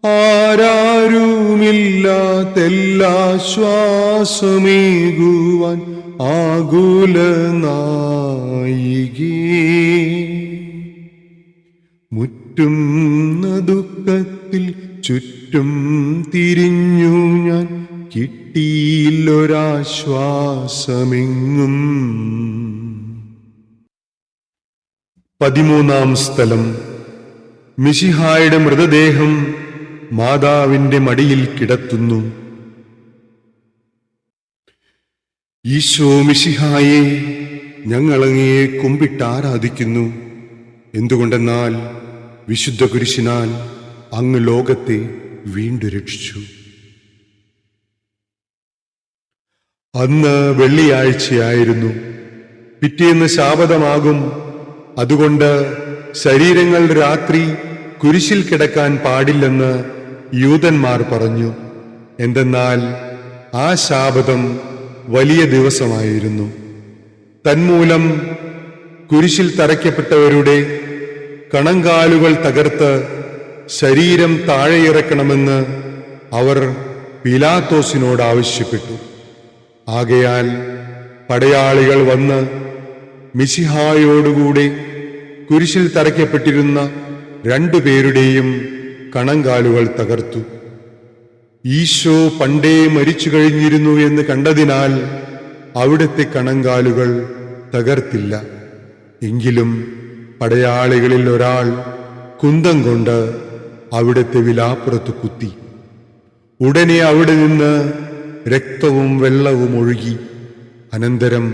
ആരാരുമില്ലാത്തെല്ലാശ്വാസമേകുവാൻ ആകുല നായികേ. മുറ്റുന്ന ദുഃഖത്തിൽ ചുറ്റും തിരിഞ്ഞു ഞാൻ, കിട്ടിയില്ലൊരാശ്വാസമെങ്ങും. 13-ാം സ്ഥലം. മിശിഹായുടെ മൃതദേഹം മാതാവിന്റെ മടിയിൽ കിടത്തുന്നു. ഈശോ മിശിഹായെ, ഞങ്ങളങ്ങയെ കുമ്പിട്ടാരാധിക്കുന്നു. എന്തുകൊണ്ടെന്നാൽ വിശുദ്ധ കുരിശിനാൽ അങ്ങ് ലോകത്തെ വീണ്ടും രക്ഷിച്ചു. അന്ന് വെള്ളിയാഴ്ചയായിരുന്നു. പിറ്റേന്ന് ശാബതമാകും. അതുകൊണ്ട് ശരീരങ്ങൾ രാത്രി കുരിശിൽ കിടക്കാൻ പാടില്ലെന്ന് യൂതന്മാർ പറഞ്ഞു. എന്തെന്നാൽ ആ ശാബതം വലിയ ദിവസമായിരുന്നു. തന്മൂലം കുരിശിൽ തറയ്ക്കപ്പെട്ടവരുടെ കണങ്കാലുകൾ തകർത്ത് ശരീരം താഴെയിറക്കണമെന്ന് അവർ പീലാത്തോസിനോട് ആവശ്യപ്പെട്ടു. ആകയാൽ പടയാളികൾ വന്ന് മിശിഹായോടുകൂടെ കുരിശിൽ തറയ്ക്കപ്പെട്ടിരുന്ന 2 പേരുടെയും കണങ്കാലുകൾ തകർത്തു. ഈശോ പണ്ടേ മരിച്ചു കഴിഞ്ഞിരുന്നു എന്ന് കണ്ടതിനാൽ അവിടുത്തെ കണങ്കാലുകൾ തകർത്തില്ല. എങ്കിലും പടയാളികളിൽ ഒരാൾ കുന്തം കൊണ്ട് അവിടുത്തെ വിലാപ്പുറത്ത് കുത്തി. ഉടനെ അവിടെ നിന്ന് രക്തവും വെള്ളവും ഒഴുകി. അനന്തരം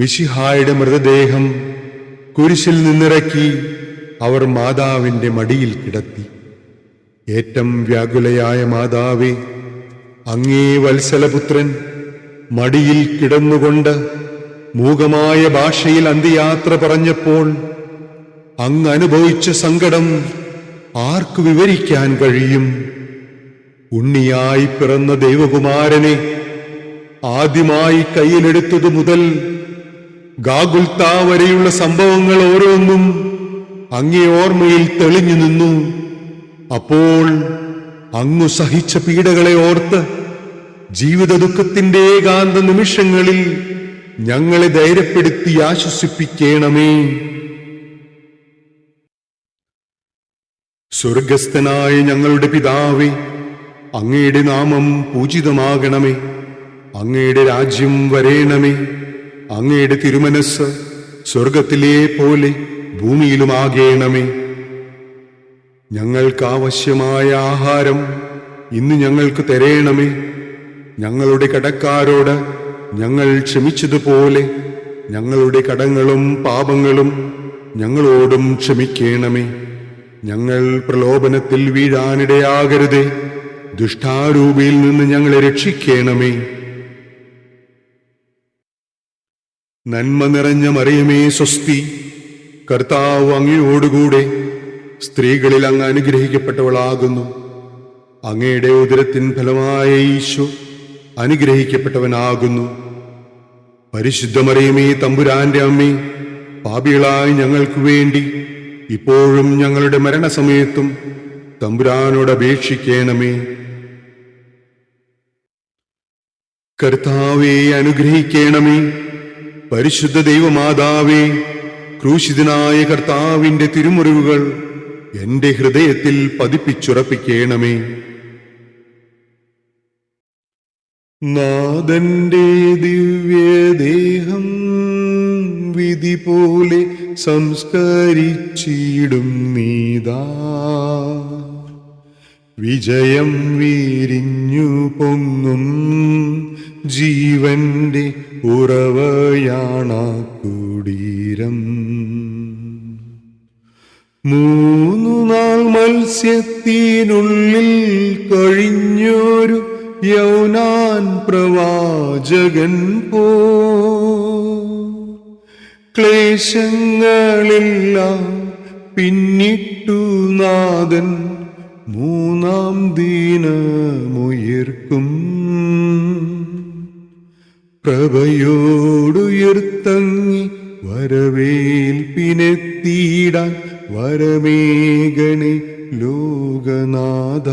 മിശിഹായുടെ മൃതദേഹം കുരിശിൽ നിന്നിറക്കി അവർ മാതാവിന്റെ മടിയിൽ കിടത്തി. ഏറ്റം വ്യാകുലയായ മാതാവേ, അങ്ങേ വത്സലപുത്രൻ മടിയിൽ കിടന്നുകൊണ്ട് മൂകമായ ഭാഷയിൽ അന്ത്യയാത്ര പറഞ്ഞപ്പോൾ അങ്ങ് അനുഭവിച്ച സങ്കടം ആർക്കു വിവരിക്കാൻ കഴിയും? ഉണ്ണിയായി പിറന്ന ദൈവകുമാരനെ ആദ്യമായി കയ്യിലെടുത്തതു മുതൽ ഗാഗുൽത്താ വരെയുള്ള സംഭവങ്ങൾ ഓരോന്നും അങ്ങേ ഓർമ്മയിൽ തെളിഞ്ഞു നിന്നു. അപ്പോൾ അങ്ങു സഹിച്ച പീഡകളെ ഓർത്ത് ജീവിത ദുഃഖത്തിന്റെ ഏകാന്ത നിമിഷങ്ങളിൽ ഞങ്ങളെ ധൈര്യപ്പെടുത്തി ആശ്വസിപ്പിക്കണമേ. സ്വർഗസ്ഥനായ ഞങ്ങളുടെ പിതാവേ, അങ്ങയുടെ നാമം പൂജിതമാകണമേ. അങ്ങയുടെ രാജ്യം വരേണമേ. അങ്ങയുടെ തിരുമനസ് സ്വർഗത്തിലെ പോലെ ഭൂമിയിലുമാകേണമേ. ഞങ്ങൾക്ക് ആവശ്യമായ ആഹാരം ഇന്ന് ഞങ്ങൾക്ക് തരേണമേ. ഞങ്ങളുടെ കടക്കാരോട് ഞങ്ങൾ ക്ഷമിച്ചതുപോലെ ഞങ്ങളുടെ കടങ്ങളും പാപങ്ങളും ഞങ്ങളോടും ക്ഷമിക്കണമേ. ഞങ്ങൾ പ്രലോഭനത്തിൽ വീഴാനിടയാകരുതേ. ദുഷ്ടാരൂപിയിൽ നിന്ന് ഞങ്ങളെ രക്ഷിക്കണമേ. നന്മ നിറഞ്ഞ മറിയമേ സ്വസ്തി, കർത്താവ് അങ്ങയോടുകൂടെ സ്ത്രീകളിൽ അങ്ങ് അനുഗ്രഹിക്കപ്പെട്ടവളാകുന്നു. അങ്ങയുടെ ഉദരത്തിൻ ഫലമായ ഈശോ അനുഗ്രഹിക്കപ്പെട്ടവനാകുന്നു. പരിശുദ്ധ മറിയമേ തമ്പുരാന്റെ അമ്മേ, പാപികളായ ഞങ്ങൾക്ക് വേണ്ടി ഇപ്പോഴും ഞങ്ങളുടെ മരണസമയത്തും തമ്പുരാനോട് അപേക്ഷിക്കണമേ. കർത്താവേ അനുഗ്രഹിക്കണമേ. പരിശുദ്ധ ദൈവമാതാവേ, ക്രൂശിതനായ കർത്താവിന്റെ തിരുമുറിവുകൾ എന്റെ ഹൃദയത്തിൽ പതിപ്പിച്ചുറപ്പിക്കണമേ. നാഥന്റെ ദിവ്യദേഹം വിധി പോലെ സംസ്കരിച്ചിടും നീതാ. വിജയം വീരിഞ്ഞു പൊങ്ങും ജീവന്റെ ഉറവയാണ കുടീരം. 3 നാൾ മത്സ്യത്തിനുള്ളിൽ കഴിഞ്ഞൊരു യൗനാൻ പ്രവാചകൻ പോ ക്ലേശങ്ങളെല്ലാം പിന്നിട്ടു നാഥൻ 3-ാം ദിനമുയർക്കും. പ്രഭയോടുയർത്തങ്ങി വരവേൽപ്പിനെത്തിയിടാൻ വരമേഘണേ ലോകനാഥ.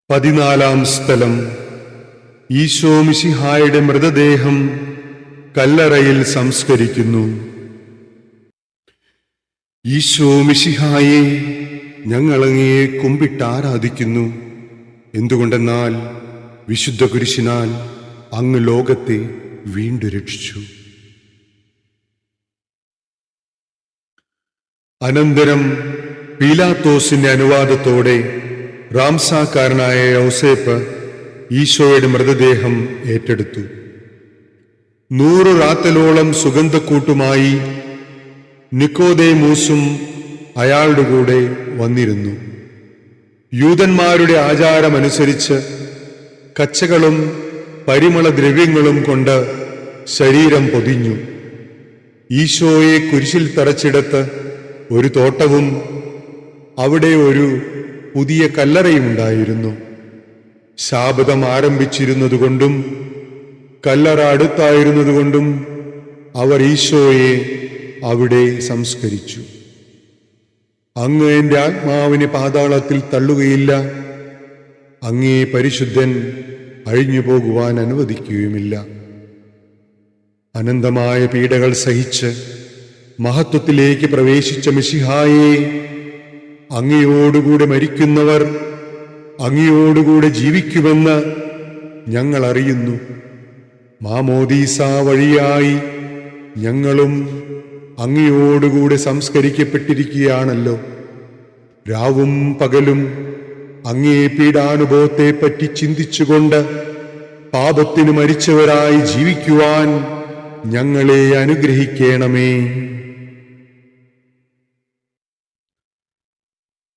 പതിനാലാം സ്ഥലം. ഈശോ മിശിഹായുടെ മൃതദേഹം കല്ലറയിൽ സംസ്കരിക്കുന്നു. ഈശോ മിശിഹായെ, ഞങ്ങളങ്ങയെ കുമ്പിട്ട് ആരാധിക്കുന്നു. എന്തുകൊണ്ടെന്നാൽ വിശുദ്ധ കുരിശിനാൽ അങ്ങ് ലോകത്തെ വീണ്ടും രക്ഷിച്ചു. അനന്തരം പീലാത്തോസിന്റെ അനുവാദത്തോടെ റാംസാക്കാരനായ യൗസേപ്പ് ഈശോയുടെ മൃതദേഹം ഏറ്റെടുത്തു. 100 റാത്തലോളം സുഗന്ധക്കൂട്ടുമായി നിക്കോദേമൂസും അയാളുടെ കൂടെ വന്നിരുന്നു. യൂതന്മാരുടെ ആചാരമനുസരിച്ച് കച്ചകളും പരിമളദ്രവ്യങ്ങളും കൊണ്ട് ശരീരം പൊതിഞ്ഞു. ഈശോയെ കുരിശിൽ തറച്ചിടത്ത് ഒരു തോട്ടവും അവിടെ ഒരു പുതിയ കല്ലറയുമുണ്ടായിരുന്നു. ശാബദം ആരംഭിച്ചിരുന്നതുകൊണ്ടും കല്ലറ അടുത്തായിരുന്നതുകൊണ്ടും അവർ ഈശോയെ അവിടെ സംസ്കരിച്ചു. അങ്ങ് എൻ്റെ ആത്മാവിനെ പാതാളത്തിൽ തള്ളുകയില്ല, അങ്ങേ പരിശുദ്ധൻ അഴിഞ്ഞു പോകുവാൻ അനുവദിക്കുകയുമില്ല. അനന്തമായ പീഡകൾ സഹിച്ച് മഹത്വത്തിലേക്ക് പ്രവേശിച്ച മിശിഹായെ, അങ്ങയോടുകൂടെ മരിക്കുന്നവർ അങ്ങയോടുകൂടെ ജീവിക്കുമെന്ന് ഞങ്ങൾ അറിയുന്നു. മാമോദീസ വഴിയായി ഞങ്ങളും അങ്ങയോടുകൂടെ സംസ്കരിക്കപ്പെട്ടിരിക്കുകയാണല്ലോ. രാവും പകലും അങ്ങേ പീഡാനുഭവത്തെപ്പറ്റി ചിന്തിച്ചുകൊണ്ട് പാപത്തിന് മരിച്ചവരായി ജീവിക്കുവാൻ ഞങ്ങളെ അനുഗ്രഹിക്കണമേ.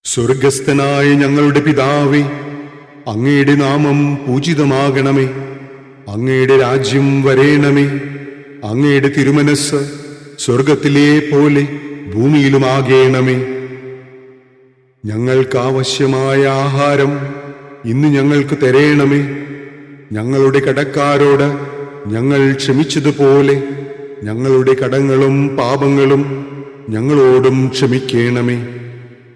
സ്വർഗസ്ഥനായ ഞങ്ങളുടെ പിതാവേ, അങ്ങയുടെ നാമം പൂജിതമാകണമേ. അങ്ങയുടെ രാജ്യം വരേണമേ. അങ്ങയുടെ തിരുമനസ് സ്വർഗത്തിലെ പോലെ ഭൂമിയിലുമാകേണമേ. ഞങ്ങൾക്കാവശ്യമായ ആഹാരം ഇന്ന് ഞങ്ങൾക്ക് തരേണമേ. ഞങ്ങളുടെ കടക്കാരോട് ഞങ്ങൾ ക്ഷമിച്ചതുപോലെ ഞങ്ങളുടെ കടങ്ങളും പാപങ്ങളും ഞങ്ങളോടും ക്ഷമിക്കണമേ.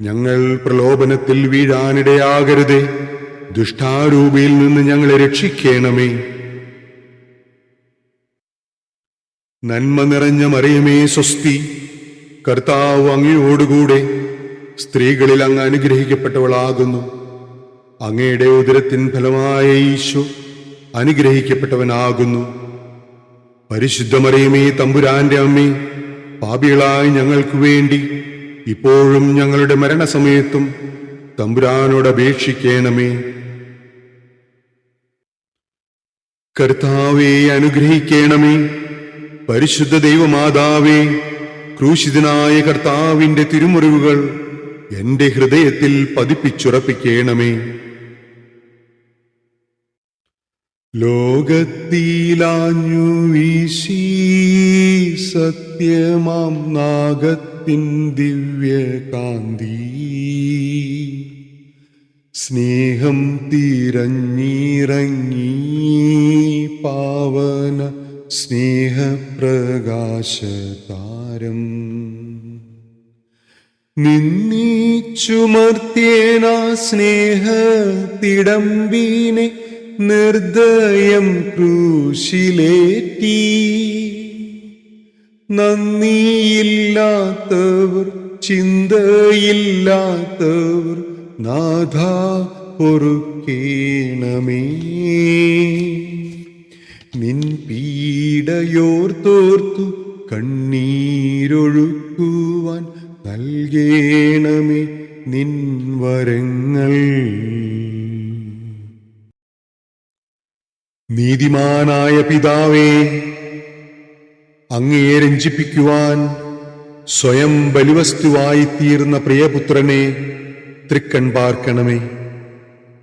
ഞങ്ങൾ പ്രലോഭനത്തിൽ വീഴാനിടയാകരുതേ, ദുഷ്ടാരൂപിയിൽ നിന്ന് ഞങ്ങളെ രക്ഷിക്കണമേ. നന്മ നിറഞ്ഞ മറിയമേ സ്വസ്തി, കർത്താവ് അങ്ങയോടുകൂടെ സ്ത്രീകളിൽ അങ്ങ് അനുഗ്രഹിക്കപ്പെട്ടവളാകുന്നു. അങ്ങയുടെ ഉദരത്തിൻ ഫലമായ ഈശോ അനുഗ്രഹിക്കപ്പെട്ടവനാകുന്നു. പരിശുദ്ധ മറിയമേ തമ്പുരാന്റെ അമ്മേ, പാപികളായ ഞങ്ങൾക്ക് വേണ്ടി ഇപ്പോഴും ഞങ്ങളുടെ മരണസമയത്തും തമ്പുരാനോട് അപേക്ഷിക്കണമേ. കർത്താവേ അനുഗ്രഹിക്കണമേ. പരിശുദ്ധ ദൈവമാതാവേ, ക്രൂശിതനായ കർത്താവിന്റെ തിരുമുറിവുകൾ എന്റെ ഹൃദയത്തിൽ പതിപ്പിച്ചുറപ്പിക്കണമേ. ലോകത്തിലാഞ്ഞു വീശി സത്യമാം നാഗത്തിൻ ദിവ്യകാന്തി, സ്നേഹം തിരഞ്ഞിറങ്ങി പാവന സ്നേഹപ്രകാശതാരം, നിന്നീച്ചുമർത്തേന സ്നേഹത്തിടമ്പീനെ നിർദ്ദയം ക്രൂശിലേറ്റി. നന്ദിയില്ലാത്തവർ ചിന്തയില്ലാത്തവർ നാഥ പൊറുക്കേണമേ. നിൻ പീഡയോർത്തോർത്തു കണ്ണീരൊഴുക്കുവാൻ നൽകേണമേ നിൻ വരങ്ങൾ. നീതിമാനായ പിതാവേ, അങ്ങയെ രഞ്ജിപ്പിക്കുവാൻ സ്വയം ബലിവസ്തുവായി തീർന്ന പ്രിയപുത്രനെ തൃക്കൺ പാർക്കണമേ.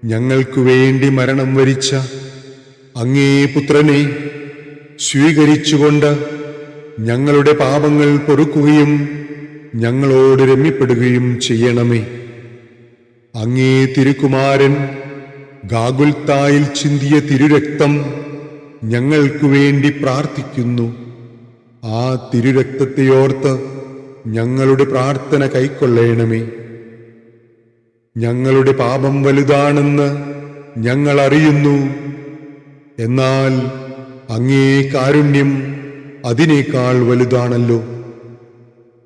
ഞങ്ങൾക്കു വേണ്ടി മരണം വരിച്ച അങ്ങേ പുത്രനെ സ്വീകരിച്ചുകൊണ്ട് ഞങ്ങളുടെ പാപങ്ങൾ പൊറുക്കുകയും ഞങ്ങളോട് രമ്യപ്പെടുകയും ചെയ്യണമേ. അങ്ങേ തിരുക്കുമാരൻ ഗാഗുൽത്തായിൽ ചിന്തിയ തിരുരക്തം ഞങ്ങൾക്കു വേണ്ടി പ്രാർത്ഥിക്കുന്നു. ആ തിരുരക്തത്തെയോർത്ത് ഞങ്ങളുടെ പ്രാർത്ഥന കൈക്കൊള്ളണമേ. ഞങ്ങളുടെ പാപം വലുതാണെന്ന് ഞങ്ങൾ അറിയുന്നു, എന്നാൽ അങ്ങേ കാരുണ്യം അതിനേക്കാൾ വലുതാണല്ലോ.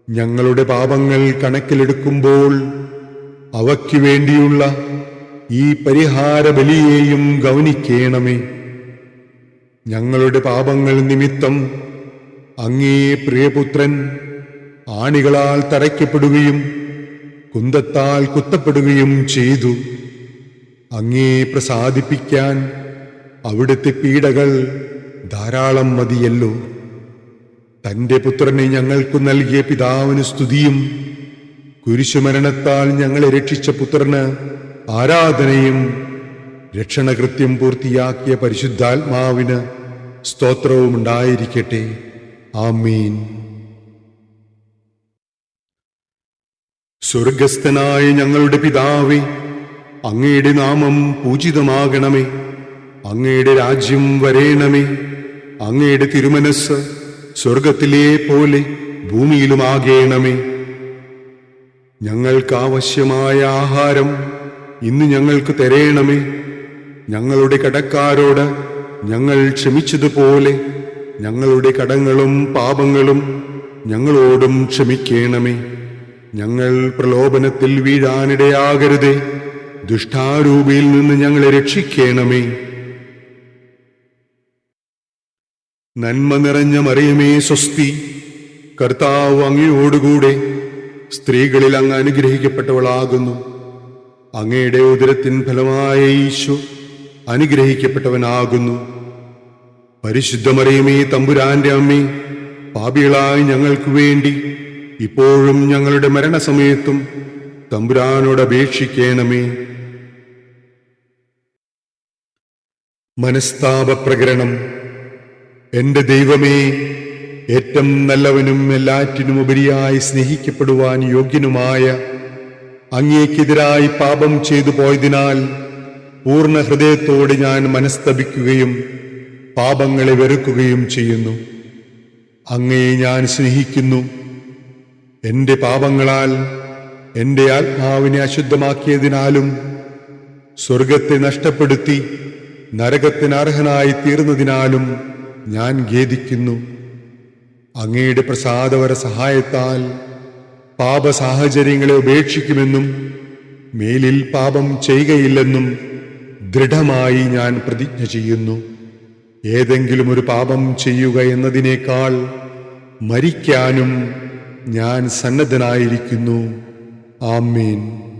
ഞങ്ങളുടെ പാപങ്ങൾ കണക്കിലെടുക്കുമ്പോൾ അവയ്ക്കു വേണ്ടിയുള്ള ഈ പരിഹാര ബലിയെയും ഗൗനിക്കേണമേ. ഞങ്ങളുടെ പാപങ്ങൾ നിമിത്തം അങ്ങേ പ്രിയപുത്രൻ ആണികളാൽ തറയ്ക്കപ്പെടുകയും കുന്തത്താൽ കുത്തപ്പെടുകയും ചെയ്തു. അങ്ങേ പ്രസാദിപ്പിക്കാൻ അവിടുത്തെ പീഡകൾ ധാരാളം മതിയല്ലോ. തന്റെ പുത്രനെ ഞങ്ങൾക്കു നൽകിയ പിതാവിന് സ്തുതിയും കുരിശുമരണത്താൽ ഞങ്ങളെ രക്ഷിച്ച പുത്രന് ആരാധനയും രക്ഷണകൃത്യം പൂർത്തിയാക്കിയ പരിശുദ്ധാത്മാവിന് സ്തോത്രവും ഉണ്ടായിരിക്കട്ടെ. ആമീൻ. സ്വർഗസ്ഥനായ ഞങ്ങളുടെ പിതാവേ, അങ്ങയുടെ നാമം പൂജിതമാകണമേ. അങ്ങയുടെ രാജ്യം വരേണമേ. അങ്ങയുടെ തിരുമനസ് സ്വർഗത്തിലെ പോലെ ഭൂമിയിലുമാകേണമേ. ഞങ്ങൾക്ക് ആവശ്യമായ ആഹാരം ഇന്ന് ഞങ്ങൾക്ക് തരേണമേ. ഞങ്ങളുടെ കടക്കാരോട് ഞങ്ങൾ ക്ഷമിച്ചതുപോലെ ഞങ്ങളുടെ കടങ്ങളും പാപങ്ങളും ഞങ്ങളോടും ക്ഷമിക്കണമേ. ഞങ്ങൾ പ്രലോഭനത്തിൽ വീഴാനിടയാകരുതേ. ദുഷ്ടാരൂപിയിൽ നിന്ന് ഞങ്ങളെ രക്ഷിക്കണമേ. നന്മ നിറഞ്ഞ മറിയമേ സ്വസ്തി, കർത്താവ് അങ്ങയോടുകൂടെ സ്ത്രീകളിൽ അങ്ങ് അനുഗ്രഹിക്കപ്പെട്ടവളാകുന്നു. അങ്ങയുടെ ഉദരത്തിൻ ഫലമായ ഈശോ അനുഗ്രഹിക്കപ്പെട്ടവനാകുന്നു. പരിശുദ്ധ മറിയമേ തമ്പുരാന്റെ അമ്മേ, പാപികളായ ഞങ്ങൾക്ക് വേണ്ടി ഇപ്പോഴും ഞങ്ങളുടെ മരണസമയത്തും തമ്പുരാനോട് അപേക്ഷിക്കണമേ. മനസ്താപപ്രകരണം. എന്റെ ദൈവമേ, ഏറ്റവും നല്ലവനും എല്ലാറ്റിനും ഉപരിയായി സ്നേഹിക്കപ്പെടുവാൻ യോഗ്യനുമായ അങ്ങേക്കെതിരായി പാപം ചെയ്തു പോയതിനാൽ പൂർണ്ണ ഹൃദയത്തോടെ ഞാൻ മനസ്തപിക്കുകയും പാപങ്ങളെ വെറുക്കുകയും ചെയ്യുന്നു. അങ്ങയെ ഞാൻ സ്നേഹിക്കുന്നു. എന്റെ പാപങ്ങളാൽ എന്റെ ആത്മാവിനെ അശുദ്ധമാക്കിയതിനാലും സ്വർഗത്തെ നഷ്ടപ്പെടുത്തി നരകത്തിന് അർഹനായി തീർന്നതിനാലും ഞാൻ ഖേദിക്കുന്നു. അങ്ങയുടെ പ്രസാദവര സഹായത്താൽ പാപസാഹചര്യങ്ങളെ ഉപേക്ഷിക്കുമെന്നും മേലിൽ പാപം ചെയ്യുകയില്ലെന്നും ദൃഢമായി ഞാൻ പ്രതിജ്ഞ ചെയ്യുന്നു. ഏതെങ്കിലും ഒരു പാപം ചെയ്യുക എന്നതിനേക്കാൾ മരിക്കാനും ഞാൻ സന്നദ്ധനായിരിക്കുന്നു. ആമേൻ.